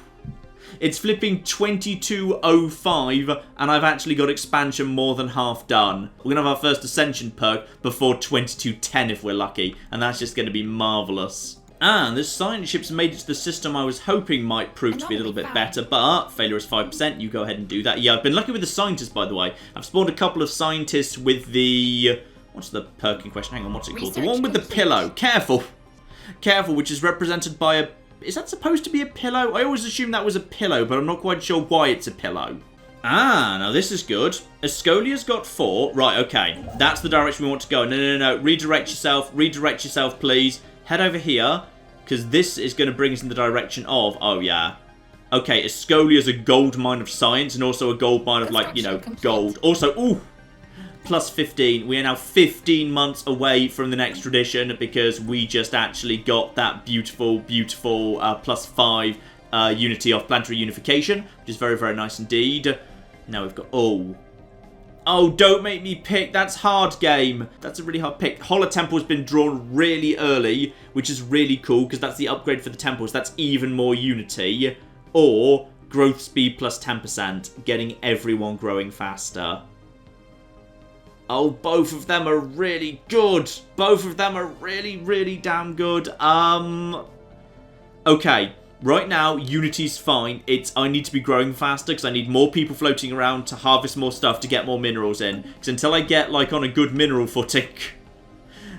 It's flipping 2205, and I've actually got expansion more than half done. We're going to have our first ascension perk before 2210 if we're lucky, and that's just going to be marvellous. And this science ship's made it to the system I was hoping might prove to be a little bit better, but failure is 5%. You go ahead and do that. Yeah, I've been lucky with the scientists, by the way. I've spawned a couple of scientists with the... What's the perk in question? Hang on, what's it called? The one with the pillow. Careful. Careful, which is represented by a... Is that supposed to be a pillow? I always assumed that was a pillow, but I'm not quite sure why it's a pillow. Ah, now this is good. Escolia's got 4. Right, okay. That's the direction we want to go. No. Redirect yourself, please. Head over here, because this is going to bring us in the direction of... Oh, yeah. Okay, Escolia's a gold mine of science, and also a gold mine of, like, you know, gold. Also, ooh, plus 15. We are now 15 months away from the next tradition, because we just actually got that beautiful, beautiful plus 5 unity of planetary unification, which is very, very nice indeed. Now we've got... Oh, don't make me pick. That's hard game. That's a really hard pick. Hollow Temple has been drawn really early, which is really cool because that's the upgrade for the temples. That's even more unity. Or growth speed plus 10%, getting everyone growing faster. Oh, both of them are really good. Both of them are really, really damn good. Okay. Right now, Unity's fine. I need to be growing faster because I need more people floating around to harvest more stuff to get more minerals in. Because until I get, like, on a good mineral footing...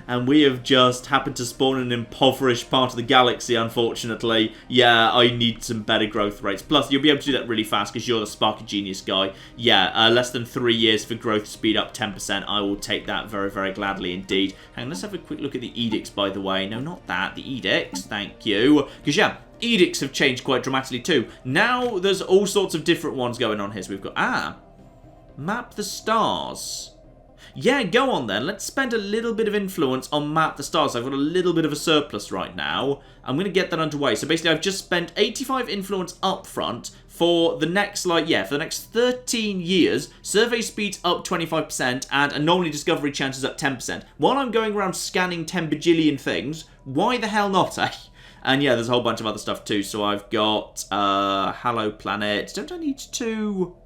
And we have just happened to spawn in an impoverished part of the galaxy, unfortunately. Yeah, I need some better growth rates. Plus, you'll be able to do that really fast because you're the Spark of Genius guy. Yeah, less than 3 years for growth speed up 10%. I will take that very, very gladly indeed. And let's have a quick look at the edicts, by the way. No, not that. The edicts. Thank you. Because, yeah, edicts have changed quite dramatically too. Now, there's all sorts of different ones going on here. So we've got, map the stars. Yeah, go on then. Let's spend a little bit of influence on Map the Stars. I've got a little bit of a surplus right now. I'm going to get that underway. So basically, I've just spent 85 influence up front for the next, for the next 13 years. Survey speed's up 25% and anomaly discovery chances up 10%. While I'm going around scanning 10 bajillion things, why the hell not, eh? And yeah, there's a whole bunch of other stuff too. So I've got Hallow Planet. Don't I need to...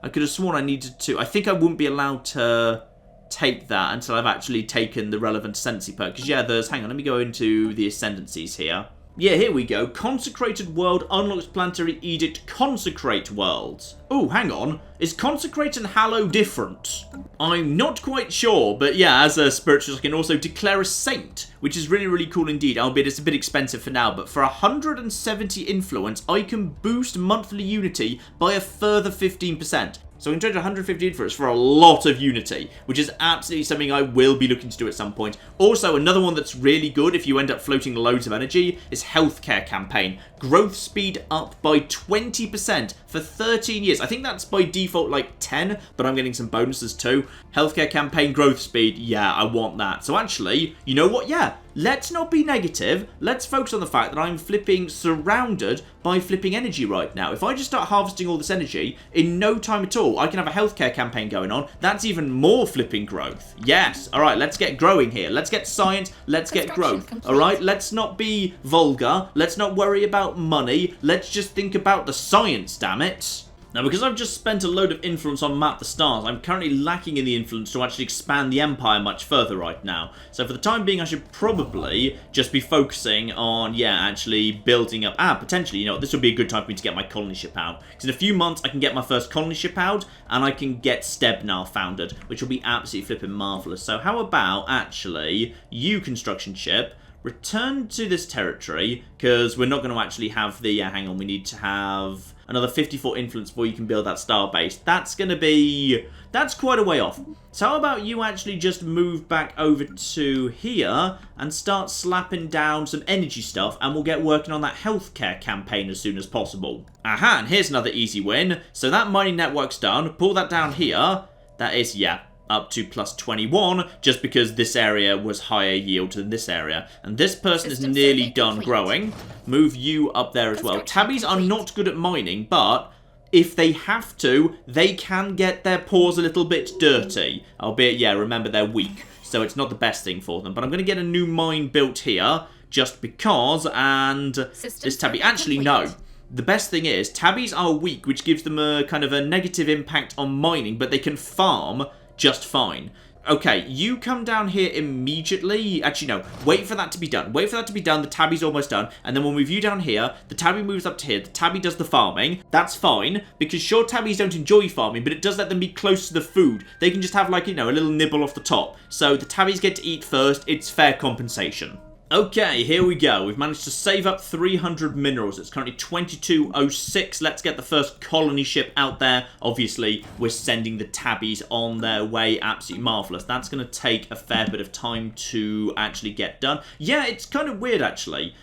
I could have sworn I needed to... I think I wouldn't be allowed to... take that until I've actually taken the relevant ascendancy perk. Because, yeah, hang on, let me go into the ascendancies here. Yeah, here we go. Consecrated World unlocks Planetary Edict Consecrate Worlds. Oh, hang on. Is Consecrate and Hallow different? I'm not quite sure, but yeah, as a spiritualist, I can also declare a saint, which is really, really cool indeed, albeit it's a bit expensive for now, but for 170 influence, I can boost monthly unity by a further 15%. So I can trade 150 influence for a lot of unity, which is absolutely something I will be looking to do at some point. Also, another one that's really good if you end up floating loads of energy is Healthcare Campaign. Growth speed up by 20% for 13 years. I think that's by default like 10, but I'm getting some bonuses too. Healthcare Campaign growth speed, yeah, I want that. So actually, you know what? Yeah, let's not be negative. Let's focus on the fact that I'm flipping surrounded by flipping energy right now. If I just start harvesting all this energy, in no time at all, I can have a healthcare campaign going on. That's even more flipping growth. Yes. All right, let's get growing here. Let's get science. Let's get growth. All right, let's not be vulgar. Let's not worry about money. Let's just think about the science, damn it. Now, because I've just spent a load of influence on Map the Stars, I'm currently lacking in the influence to actually expand the Empire much further right now. So for the time being, I should probably just be focusing on, yeah, actually building up... potentially, you know, this would be a good time for me to get my colony ship out. Because in a few months, I can get my first colony ship out, and I can get Stebnar founded, which will be absolutely flipping marvellous. So how about, actually, you, construction ship, return to this territory, because we're not going to actually have the... hang on, we need to have another 54 influence before you can build that Starbase. That's going to be... that's quite a way off. So how about you actually just move back over to here and start slapping down some energy stuff, and we'll get working on that healthcare campaign as soon as possible. Aha, and here's another easy win. So that mining network's done. Pull that down here. That is, yeah, up to plus 21, just because this area was higher yield than this area. And this person is nearly done growing. Move you up there as well. Tabbies are not good at mining, but if they have to, they can get their paws a little bit dirty. Albeit, yeah, remember, they're weak, so it's not the best thing for them. But I'm going to get a new mine built here, just because, and this tabby... actually, no. The best thing is, tabbies are weak, which gives them a kind of a negative impact on mining, but they can farm just fine. Okay, you come down here immediately. Actually, no. Wait for that to be done. Wait for that to be done. The tabby's almost done. And then we'll move you down here. The tabby moves up to here. The tabby does the farming. That's fine, because sure, tabbies don't enjoy farming, but it does let them be close to the food. They can just have, like, you know, a little nibble off the top. So the tabbies get to eat first. It's fair compensation. Okay, here we go. We've managed to save up 300 minerals. It's currently 2206. Let's get the first colony ship out there. Obviously, we're sending the tabbies on their way. Absolutely marvellous. That's going to take a fair bit of time to actually get done. Yeah, it's kind of weird, actually.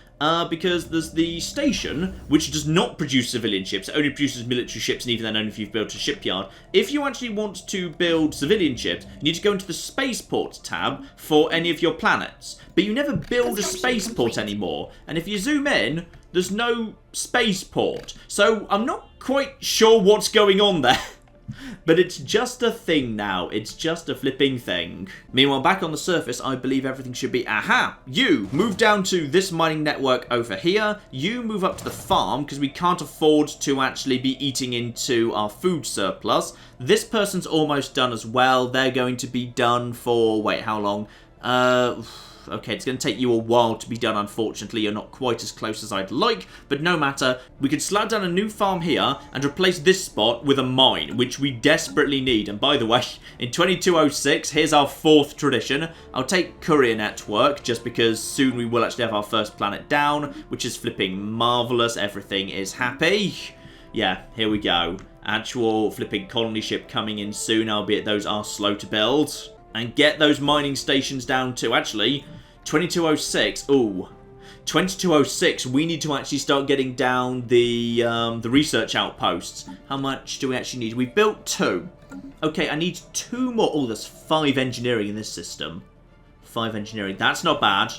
Because there's the station, which does not produce civilian ships. It only produces military ships, and even then only if you've built a shipyard. If you actually want to build civilian ships, you need to go into the spaceport tab for any of your planets. But you never build a spaceport anymore. And if you zoom in, there's no spaceport. So I'm not quite sure what's going on there. But it's just a thing now. It's just a flipping thing. Meanwhile, back on the surface, I believe everything should be... aha! You move down to this mining network over here. You move up to the farm, because we can't afford to actually be eating into our food surplus. This person's almost done as well. They're going to be done for... wait, how long? Okay, it's going to take you a while to be done, unfortunately. You're not quite as close as I'd like, but no matter. We could slap down a new farm here and replace this spot with a mine, which we desperately need. And by the way, in 2206, here's our 4th tradition. I'll take Courier Network, just because soon we will actually have our first planet down, which is flipping marvellous. Everything is happy. Yeah, here we go. Actual flipping colony ship coming in soon, albeit those are slow to build. And get those mining stations down to, actually, 2206. Ooh, 2206. We need to actually start getting down the research outposts. How much do we actually need? We've built 2. Okay, I need 2 more. Oh, there's 5 engineering in this system. 5 engineering. That's not bad.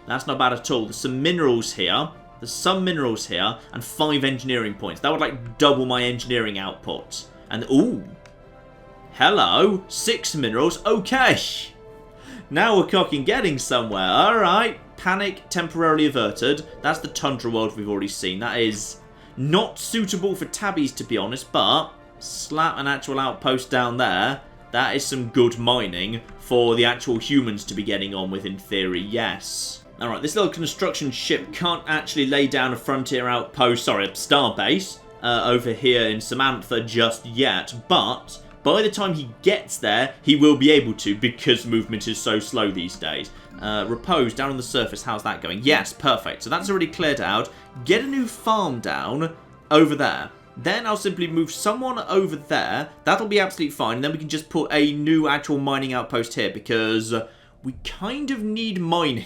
That's not bad at all. There's some minerals here. There's some minerals here. And 5 engineering points. That would, like, double my engineering output. And, ooh. Hello, 6 minerals. Okay. Now we're cooking, getting somewhere. Alright. Panic temporarily averted. That's the tundra world we've already seen. That is not suitable for tabbies, to be honest, but slap an actual outpost down there. That is some good mining for the actual humans to be getting on with, in theory, yes. Alright, this little construction ship can't actually lay down a frontier outpost, sorry, a starbase, over here in Samantha just yet, but by the time he gets there, he will be able to, because movement is so slow these days. Repose down on the surface, how's that going? Yes, perfect. So that's already cleared out. Get a new farm down over there. Then I'll simply move someone over there. That'll be absolutely fine. And then we can just put a new actual mining outpost here, because we kind of need mining.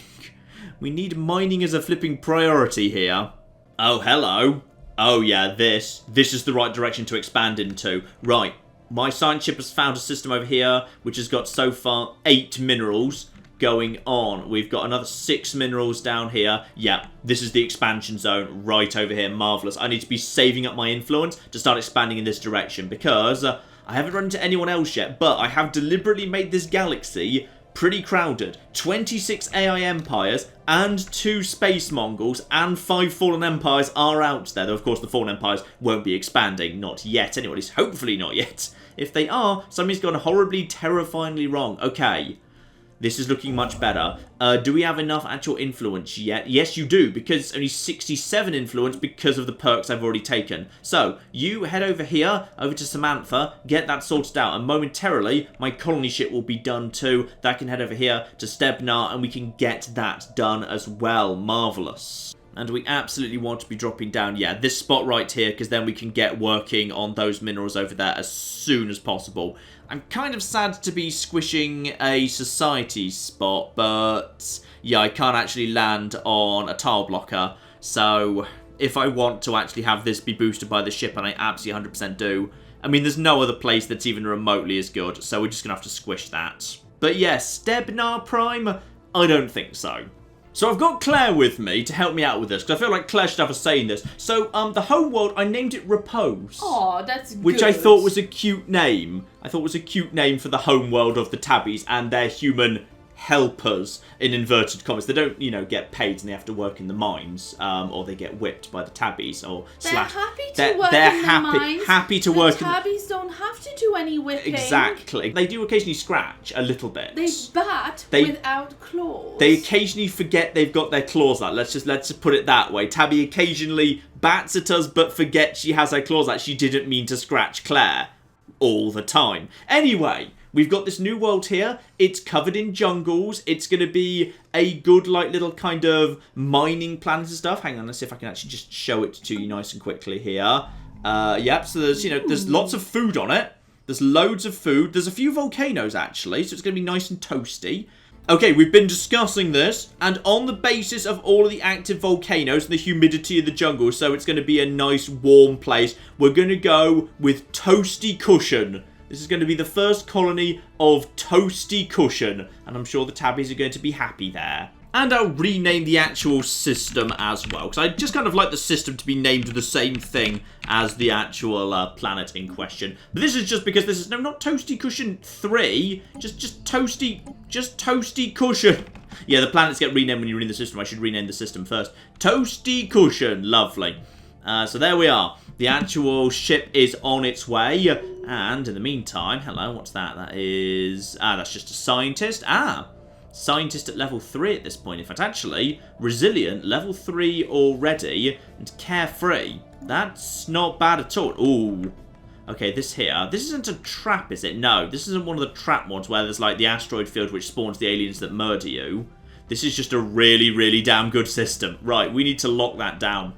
We need mining as a flipping priority here. Oh, hello. Oh, yeah, this is the right direction to expand into. Right. My science ship has found a system over here, which has got so far 8 minerals. going on. We've got another 6 minerals down here. Yeah, this is the expansion zone right over here. Marvellous. I need to be saving up my influence to start expanding in this direction because I haven't run into anyone else yet, but I have deliberately made this galaxy pretty crowded. 26 AI empires and 2 space Mongols and 5 fallen empires are out there. Though, of course, the fallen empires won't be expanding. Not yet, anyways. Hopefully not yet. If they are, something's gone horribly, terrifyingly wrong. Okay. This is looking much better. Do we have enough actual influence yet? Yes, you do, because it's only 67 influence because of the perks I've already taken. So, you head over here, over to Samantha, get that sorted out, and momentarily, my colony ship will be done too. That can head over here to Stebnar, and we can get that done as well. Marvellous. And we absolutely want to be dropping down, yeah, this spot right here, because then we can get working on those minerals over there as soon as possible. I'm kind of sad to be squishing a society spot, but yeah, I can't actually land on a tile blocker. So if I want to actually have this be boosted by the ship, and I absolutely 100% do, I mean, there's no other place that's even remotely as good, so we're just going to have to squish that. But yes, Stebnar Prime, I don't think so. So I've got Claire with me to help me out with this, because I feel like Claire should have a say in this. So, the homeworld, I named it Repose. Oh, that's good. Which I thought was a cute name. I thought it was a cute name for the homeworld of the Tabbies and their human helpers, in inverted commas. They don't, you know, get paid and they have to work in the mines, or they get whipped by the Tabbies, or they're happy to work in the mines. Happy to work in the Tabbies don't have to do any whipping. Exactly. They do occasionally scratch a little bit. They bat without claws. They occasionally forget they've got their claws out. Let's just put it that way. Tabby occasionally bats at us, but forgets she has her claws out. She didn't mean to scratch Claire all the time. Anyway, we've got this new world here. It's covered in jungles. It's going to be a good, like, little kind of mining planet and stuff. Hang on, let's see if I can actually just show it to you nice and quickly here. Yep, so there's, you know, there's lots of food on it. There's loads of food. There's a few volcanoes, actually, so it's going to be nice and toasty. Okay, we've been discussing this, and on the basis of all of the active volcanoes and the humidity of the jungle, so it's going to be a nice warm place, we're going to go with Toasty Cushion. This is going to be the first colony of Toasty Cushion, and I'm sure the Tabbies are going to be happy there. And I'll rename the actual system as well, because I just kind of like the system to be named the same thing as the actual planet in question. But this is just because this is, no, not Toasty Cushion 3, just Toasty Cushion. Yeah, the planets get renamed when you rename the system. I should rename the system first. Toasty Cushion, lovely. So there we are. The actual ship is on its way, and in the meantime, hello, what's that? That is, that's just a scientist. Scientist at level 3 at this point. In fact, actually, resilient, level 3 already, and carefree. That's not bad at all. Ooh. Okay, this here. This isn't a trap, is it? No, this isn't one of the trap mods where there's like the asteroid field which spawns the aliens that murder you. This is just a really, really damn good system. Right, we need to lock that down.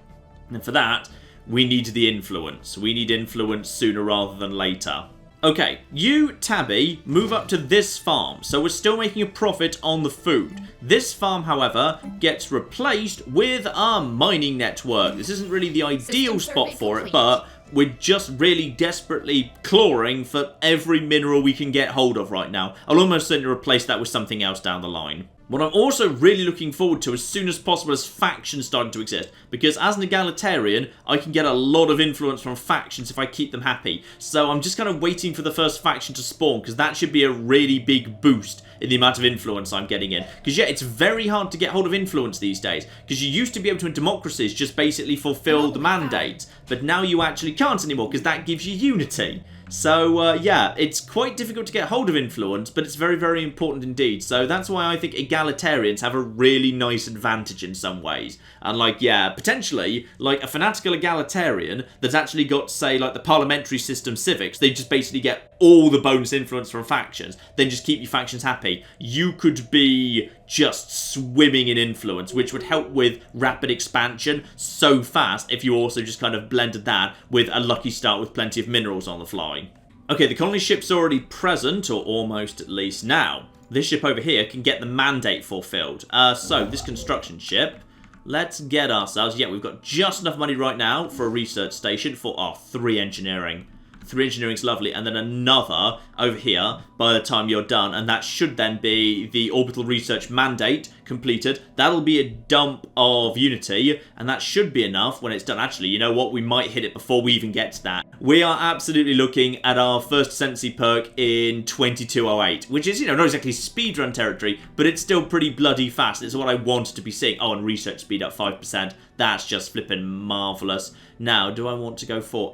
And for that, we need the influence. We need influence sooner rather than later. Okay, you, Tabby, move up to this farm, so we're still making a profit on the food. This farm, however, gets replaced with our mining network. This isn't really the ideal spot for it, but we're just really desperately clawing for every mineral we can get hold of right now. I'll almost certainly replace that with something else down the line. What I'm also really looking forward to as soon as possible is factions starting to exist, because as an egalitarian, I can get a lot of influence from factions if I keep them happy. So I'm just kind of waiting for the first faction to spawn, because that should be a really big boost in the amount of influence I'm getting in. Because yeah, it's very hard to get hold of influence these days, because you used to be able to in democracies just basically fulfill the mandate, but now you actually can't anymore, because that gives you unity. So, yeah, it's quite difficult to get hold of influence, but it's very, very important indeed. So that's why I think egalitarians have a really nice advantage in some ways. And, like, yeah, potentially, like, a fanatical egalitarian that's actually got, say, like, the parliamentary system civics, they just basically get all the bonus influence from factions, then just keep your factions happy. You could be just swimming in influence, which would help with rapid expansion so fast if you also just kind of blended that with a lucky start with plenty of minerals on the fly. Okay, the colony ship's already present, or almost at least now. This ship over here can get the mandate fulfilled. So, this construction ship, let's get ourselves, yeah, we've got just enough money right now for a research station for our 3 engineering. 3 engineering's lovely, and then another over here by the time you're done, and that should then be the orbital research mandate completed. That'll be a dump of Unity, and that should be enough when it's done. Actually, you know what? We might hit it before we even get to that. We are absolutely looking at our first ascendancy perk in 2208, which is, you know, not exactly speedrun territory, but it's still pretty bloody fast. It's what I wanted to be seeing. Oh, and research speed up 5%. That's just flipping marvellous. Now, do I want to go for...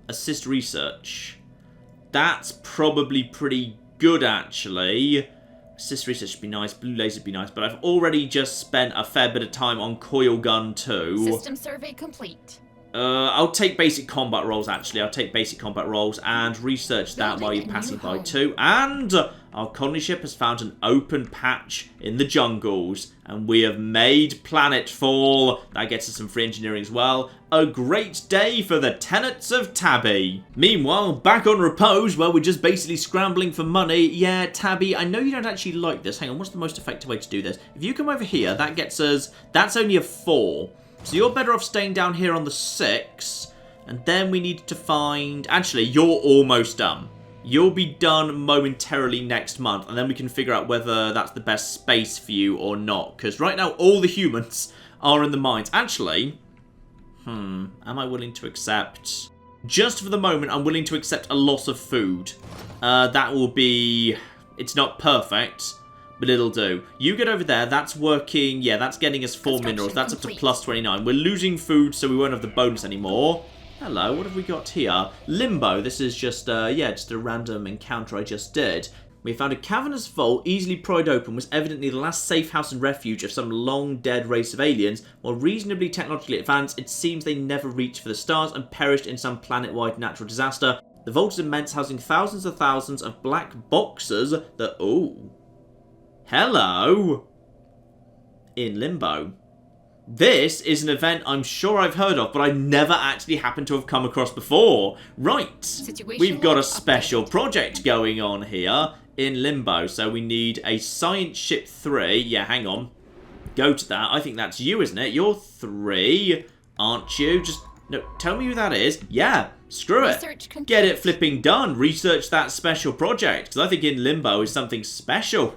assist research. That's probably pretty good, actually. Assist research should be nice. Blue laser would be nice. But I've already just spent a fair bit of time on coil gun 2. System survey complete. I'll take basic combat rolls, actually. I'll take basic combat rolls and research that while you're passing by too. And our colony ship has found an open patch in the jungles. And we have made planetfall. That gets us some free engineering as well. A great day for the tenants of Tabby. Meanwhile, back on Repose, where we're just basically scrambling for money. Yeah, Tabby, I know you don't actually like this. Hang on, what's the most effective way to do this? If you come over here, that gets us... That's only a 4. So you're better off staying down here on the 6. And then we need to find... Actually, you're almost done. You'll be done momentarily next month. And then we can figure out whether that's the best space for you or not. Because right now, all the humans are in the mines. Actually, am I willing to accept... Just for the moment, I'm willing to accept a loss of food. That will be... It's not perfect, but it'll do. You get over there. That's working. Yeah, that's getting us 4 minerals. That's up to plus 29. We're losing food, so we won't have the bonus anymore. Hello, what have we got here? Limbo. This is just, just a random encounter I just did. We found a cavernous vault easily pried open, was evidently the last safe house and refuge of some long-dead race of aliens. While reasonably technologically advanced, it seems they never reached for the stars and perished in some planet-wide natural disaster. The vault is immense, housing thousands of black boxes that... Ooh. Hello. In Limbo. This is an event I'm sure I've heard of, but I never actually happened to have come across before. Right. We've got a special project going on here in Limbo. So we need a science ship 3. Yeah, hang on. Go to that. I think that's you, isn't it? You're 3, aren't you? Just, no, tell me who that is. Yeah, screw it. Get it flipping done. Research that special project. Because I think in Limbo is something special.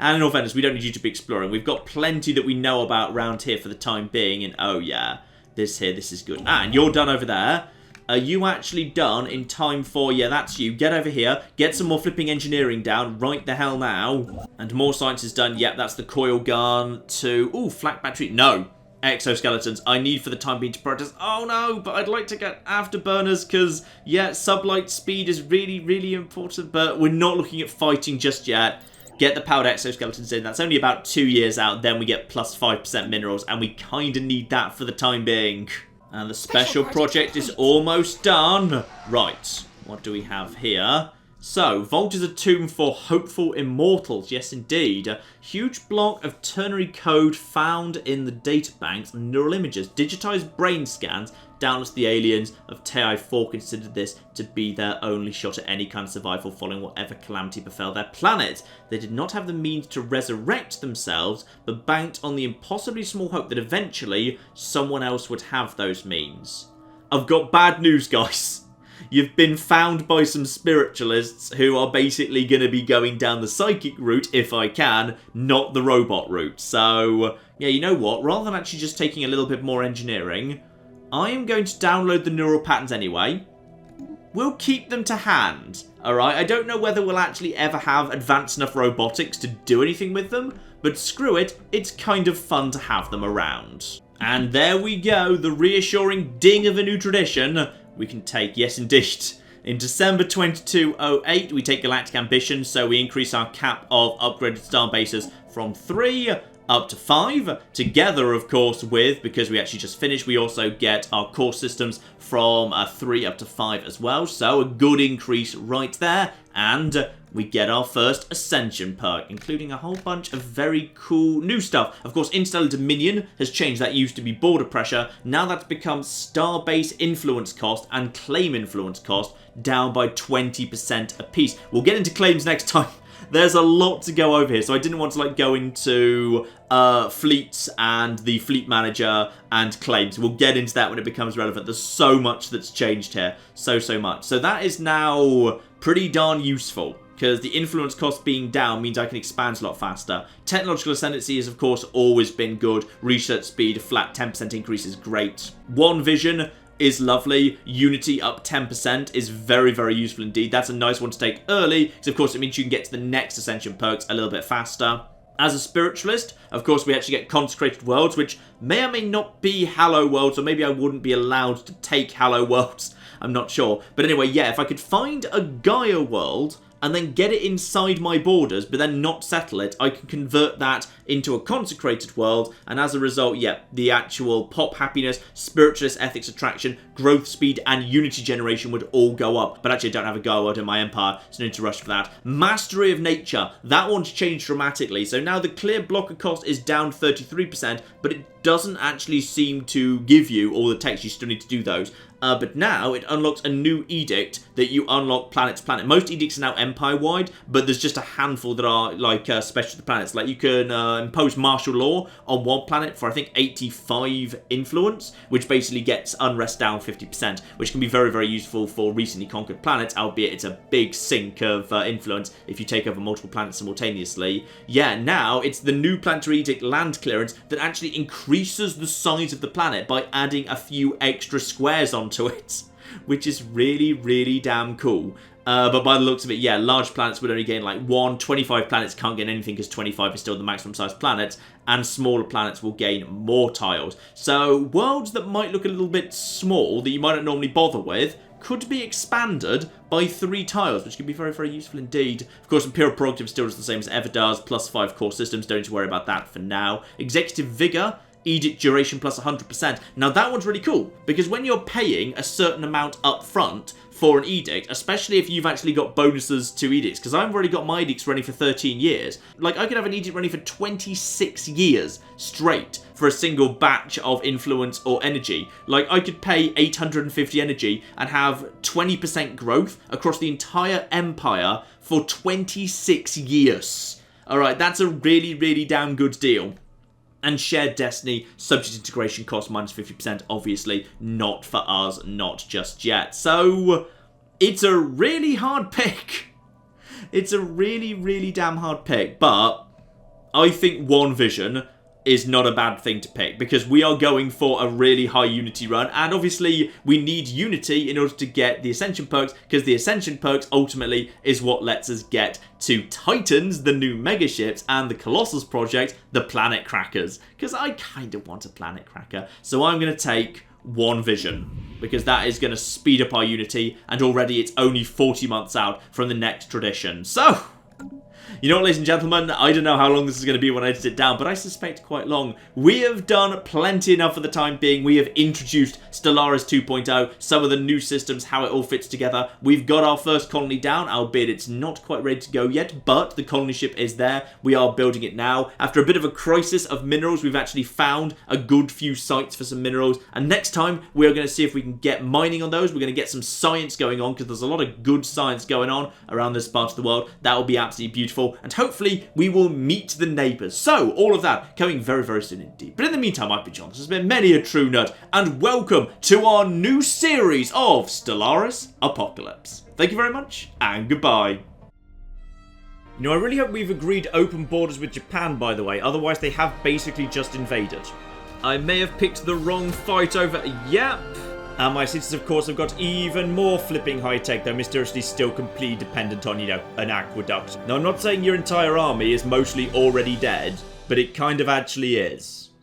And in all fairness, we don't need you to be exploring. We've got plenty that we know about round here for the time being. And oh yeah, this is good. And you're done over there. Are you actually done in time for... Yeah, that's you. Get over here. Get some more flipping engineering down right the hell now. And more science is done. Yep, that's the coil gun to... Ooh, flak battery. No. Exoskeletons. I need for the time being to protest. Oh no, but I'd like to get afterburners because, yeah, sublight speed is really, really important. But we're not looking at fighting just yet. Get the powered exoskeletons in. That's only about 2 years out. Then we get plus 5% minerals. And we kind of need that for the time being. And the special project is almost done. Right. What do we have here? So, Vault is a tomb for hopeful immortals. Yes, indeed. A huge block of ternary code found in the databanks. Neural images. Digitized brain scans. Doubtless the aliens of Tei 4 considered this to be their only shot at any kind of survival following whatever calamity befell their planet. They did not have the means to resurrect themselves, but banked on the impossibly small hope that eventually someone else would have those means. I've got bad news, guys. You've been found by some spiritualists who are basically going to be going down the psychic route, if I can, not the robot route. So, yeah, you know what? Rather than actually just taking a little bit more engineering, I am going to download the neural patterns anyway. We'll keep them to hand, alright? I don't know whether we'll actually ever have advanced enough robotics to do anything with them, but screw it, it's kind of fun to have them around. And there we go, the reassuring ding of a new tradition we can take. Yes, indeed. In December 2208, we take Galactic Ambition, so we increase our cap of upgraded starbases from 3 up to 5, together, of course, with, because we actually just finished, we also get our core systems from 3 up to 5 as well, so a good increase right there, and we get our first Ascension perk, including a whole bunch of very cool new stuff. Of course, Interstellar Dominion has changed. That used to be border pressure. Now that's become Starbase influence cost and claim influence cost, down by 20% apiece. We'll get into claims next time. there's a lot to go over here, so I didn't want to like go into fleets and the fleet manager and claims. We'll get into that when it becomes relevant. There's so much that's changed here, so much. So that is now pretty darn useful, because the influence cost being down means I can expand a lot faster. Technological ascendancy has, of course, always been good. Research speed, a flat 10% increase is great. One vision is lovely. Unity up 10% is very, very useful indeed. That's a nice one to take early, because, of course, it means you can get to the next Ascension perks a little bit faster. As a spiritualist, of course, we actually get consecrated worlds, which may or may not be Hallow worlds, or maybe I wouldn't be allowed to take Hallow worlds. I'm not sure. But anyway, yeah, if I could find a Gaia world and then get it inside my borders, but then not settle it, I can convert that into a consecrated world, and as a result, yeah, the actual pop happiness, spiritualist ethics attraction, growth speed, and unity generation would all go up. But actually, I don't have a Gaia world in my empire, so no need to rush for that. Mastery of nature, that one's changed dramatically. So now the clear blocker cost is down 33%, but it doesn't actually seem to give you all the text. You still need to do those. But now it unlocks a new edict that you unlock planet to planet. Most edicts are now empire-wide, but there's just a handful that are like special to the planets. Like you can impose martial law on one planet for I think 85 influence, which basically gets unrest down 50%, which can be very, very useful for recently conquered planets, albeit it's a big sink of influence if you take over multiple planets simultaneously. Yeah, now it's the new planetary edict land clearance that actually increases the size of the planet by adding a few extra squares onto it, which is really, really damn cool. But by the looks of it, yeah, large planets would only gain like 1. 25 planets can't gain anything because 25 is still the maximum size planet, and smaller planets will gain more tiles. So worlds that might look a little bit small, that you might not normally bother with, could be expanded by 3 tiles, which can be very, very useful indeed. Of course, Imperial Prerogative still does the same as ever does, plus 5 core systems, don't need to worry about that for now. Executive Vigor, edict duration plus 100%. Now that one's really cool, because when you're paying a certain amount up front for an edict, especially if you've actually got bonuses to edicts, because I've already got my edicts running for 13 years. Like, I could have an edict running for 26 years straight for a single batch of influence or energy. Like, I could pay 850 energy and have 20% growth across the entire empire for 26 years. Alright, that's a really, really damn good deal. And shared destiny, subject integration cost minus 50%, obviously not for us, not just yet. So, it's a really hard pick. It's a really, really damn hard pick, but I think one vision is not a bad thing to pick, because we are going for a really high Unity run, and obviously we need Unity in order to get the Ascension perks, because the Ascension perks ultimately is what lets us get to Titans, the new megaships, and the Colossus project, the Planet Crackers, because I kind of want a Planet Cracker. So I'm going to take one vision, because that is going to speed up our Unity, and already it's only 40 months out from the next tradition. So, you know what, ladies and gentlemen, I don't know how long this is going to be when I edit it down, but I suspect quite long. We have done plenty enough for the time being. We have introduced Stellaris 2.0, some of the new systems, how it all fits together. We've got our first colony down, albeit it's not quite ready to go yet, but the colony ship is there. We are building it now. After a bit of a crisis of minerals, we've actually found a good few sites for some minerals, and next time we are going to see if we can get mining on those. We're going to get some science going on, because there's a lot of good science going on around this part of the world. That will be absolutely beautiful. And hopefully we will meet the neighbours. So, all of that coming very, very soon indeed. But in the meantime, I've been John. This has been many a true nerd, and welcome to our new series of Stellaris Apocalypse. Thank you very much, and goodbye. You know, I really hope we've agreed open borders with Japan, by the way. Otherwise, they have basically just invaded. I may have picked the wrong fight over... Yep. And my cities, of course, have got even more flipping high-tech, though mysteriously still completely dependent on, you know, an aqueduct. Now, I'm not saying your entire army is mostly already dead, but it kind of actually is.